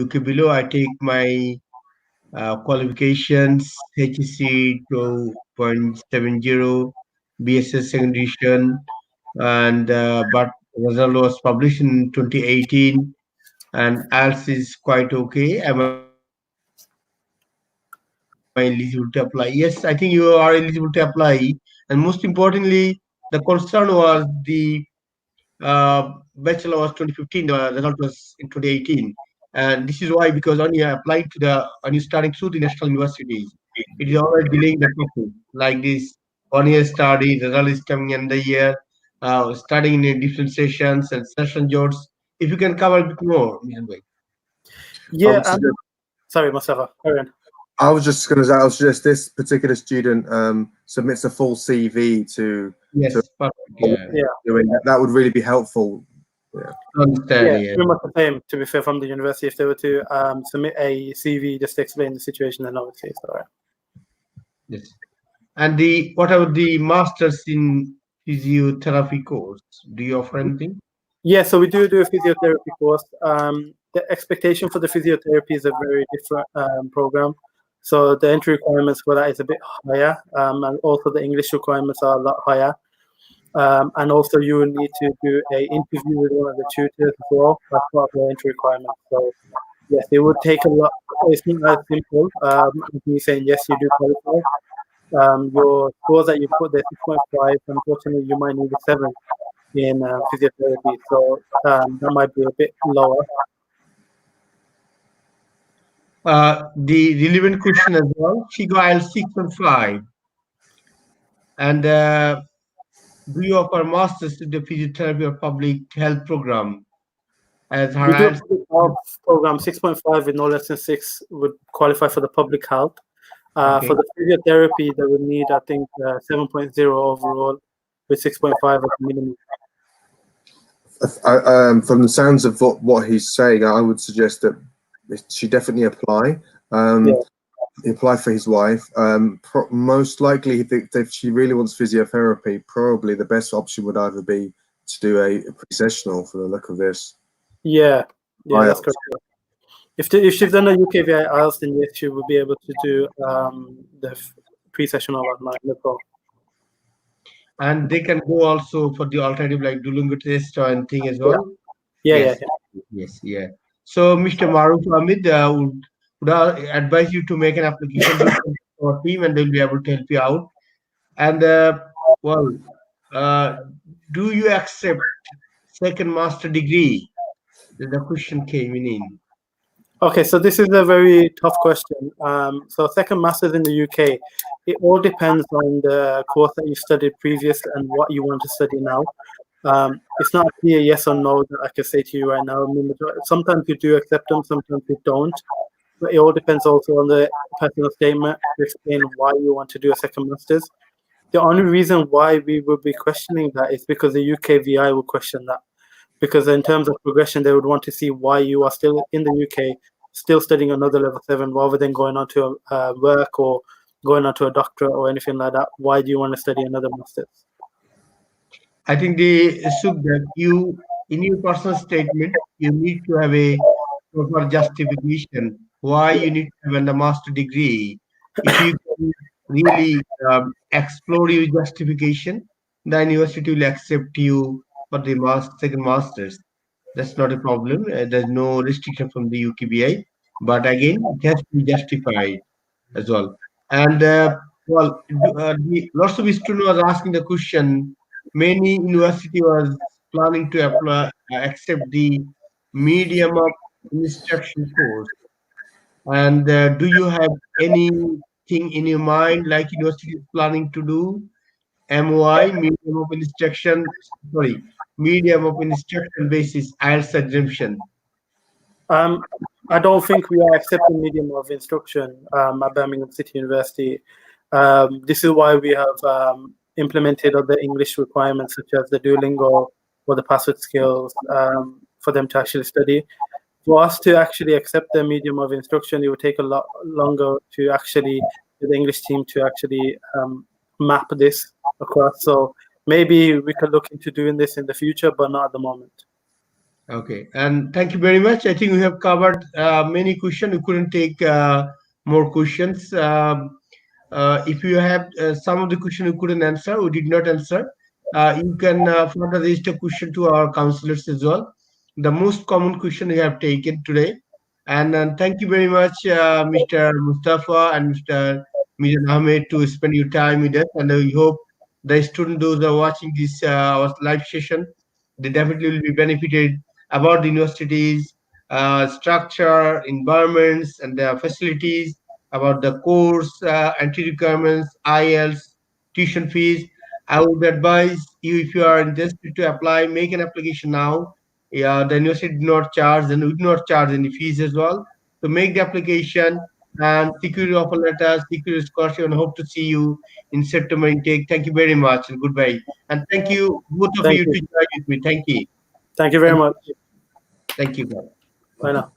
UK below. I take my qualifications, HEC 2.70, BSS second edition, and but result was published in 2018, and IELTS is quite okay. Am I eligible to apply? Yes, I think you are eligible to apply. And most importantly, the concern was the bachelor was 2015, the result was in 2018. And this is why, because when you apply when you starting through the national universities, it is always delaying the process. Like this 1 year study, the result is coming in the year, studying in different sessions and session jobs. If you can cover a bit more, Mr. Bhai. Yeah, sorry, Mustafa, carry on. I was just going to say, I'll suggest this particular student submits a full CV to. Yes, that would really be helpful. Yeah, pretty much the same, to be fair, from the university. If they were to submit a CV just to explain the situation, then obviously it's all right. Yes. And what about the masters in physiotherapy course? Do you offer anything? Yeah, so we do a physiotherapy course. The expectation for the physiotherapy is a very different program. So the entry requirements for that is a bit higher, and also the English requirements are a lot higher. And also you will need to do an interview with one of the tutors as well. That's part of the entry requirement. So Yes, it would take a lot. It's not as simple as me saying yes, you do qualify. Your scores that you put there, 6.5. Unfortunately, you might need a 7 in physiotherapy, so that might be a bit lower. The relevant question as well. She got IELTS 6.5. And do you offer masters to the physiotherapy or public health program? As her We do a IELTS public health program. 6.5 with no less than 6 would qualify for the public health. Okay. For the physiotherapy, they would need, I think, 7.0 overall with 6.5 at the minimum. From the sounds of what he's saying, I would suggest that she definitely apply. Apply for his wife. Most likely, if she really wants physiotherapy, probably the best option would either be to do a pre-sessional for the look of this. Yeah, that's IELTS. correct. If she's done a UKVI IELTS, then yes, she will be able to do the pre-sessional online as well. And they can go also for the alternative like Duolingo test or anything as well. Yes. So, Mr. Maruf Ahmed would I advise you to make an application to our team, and they'll be able to help you out. And do you accept second master degree? The question came in. Okay, so this is a very tough question. So second master's in the UK, it all depends on the course that you studied previous and what you want to study now. It's not clear yes or no that I can say to you right now. I mean, sometimes you do accept them, sometimes you don't. But it all depends also on the personal statement to explain why you want to do a second master's. The only reason why we would be questioning that is because the UKVI will question that. Because in terms of progression, they would want to see why you are still in the UK, still studying another level 7, rather than going on to work or going on to a doctorate or anything like that. Why do you want to study another master's? I think that you, in your personal statement, you need to have a proper justification why you need to have a master degree. If you can really explore your justification, the university will accept you for the second masters. That's not a problem. There's no restriction from the UKBI, but again, it has to be justified as well. And lots of students are asking the question. Many university was planning to apply, accept the medium of instruction course. And do you have anything in your mind like university is planning to do? MOI, medium of instruction, medium of instruction basis IELTS exemption. I don't think we are accepting medium of instruction at Birmingham City University. This is why we have implemented other English requirements such as the Duolingo or the password skills for them to actually study. For us to actually accept the medium of instruction, it would take a lot longer to actually the English team to actually map this across. So maybe we could look into doing this in the future, but not at the moment. Okay, and thank you very much. I think we have covered many questions. We couldn't take more questions. If you have some of the questions you couldn't answer, we did not answer, you can further register question to our counselors as well. The most common question we have taken today. And thank you very much, Mr. Mustafa and Mr. Mizan Ahmed, to spend your time with us. And we hope the students, those who are watching this our live session, they definitely will be benefited about the university's structure, environments, and the facilities, about the course, anti-requirements, IELTS, tuition fees. I would advise you, if you are interested to apply, make an application now. Yeah, the university did not charge, and we do not charge any fees as well. So make the application and secure your offer letter, secure your scholarship, and hope to see you in September intake. Thank you very much and goodbye. And thank you, both of you, to join with me. Thank you. Thank you very much. Thank you. Bye now.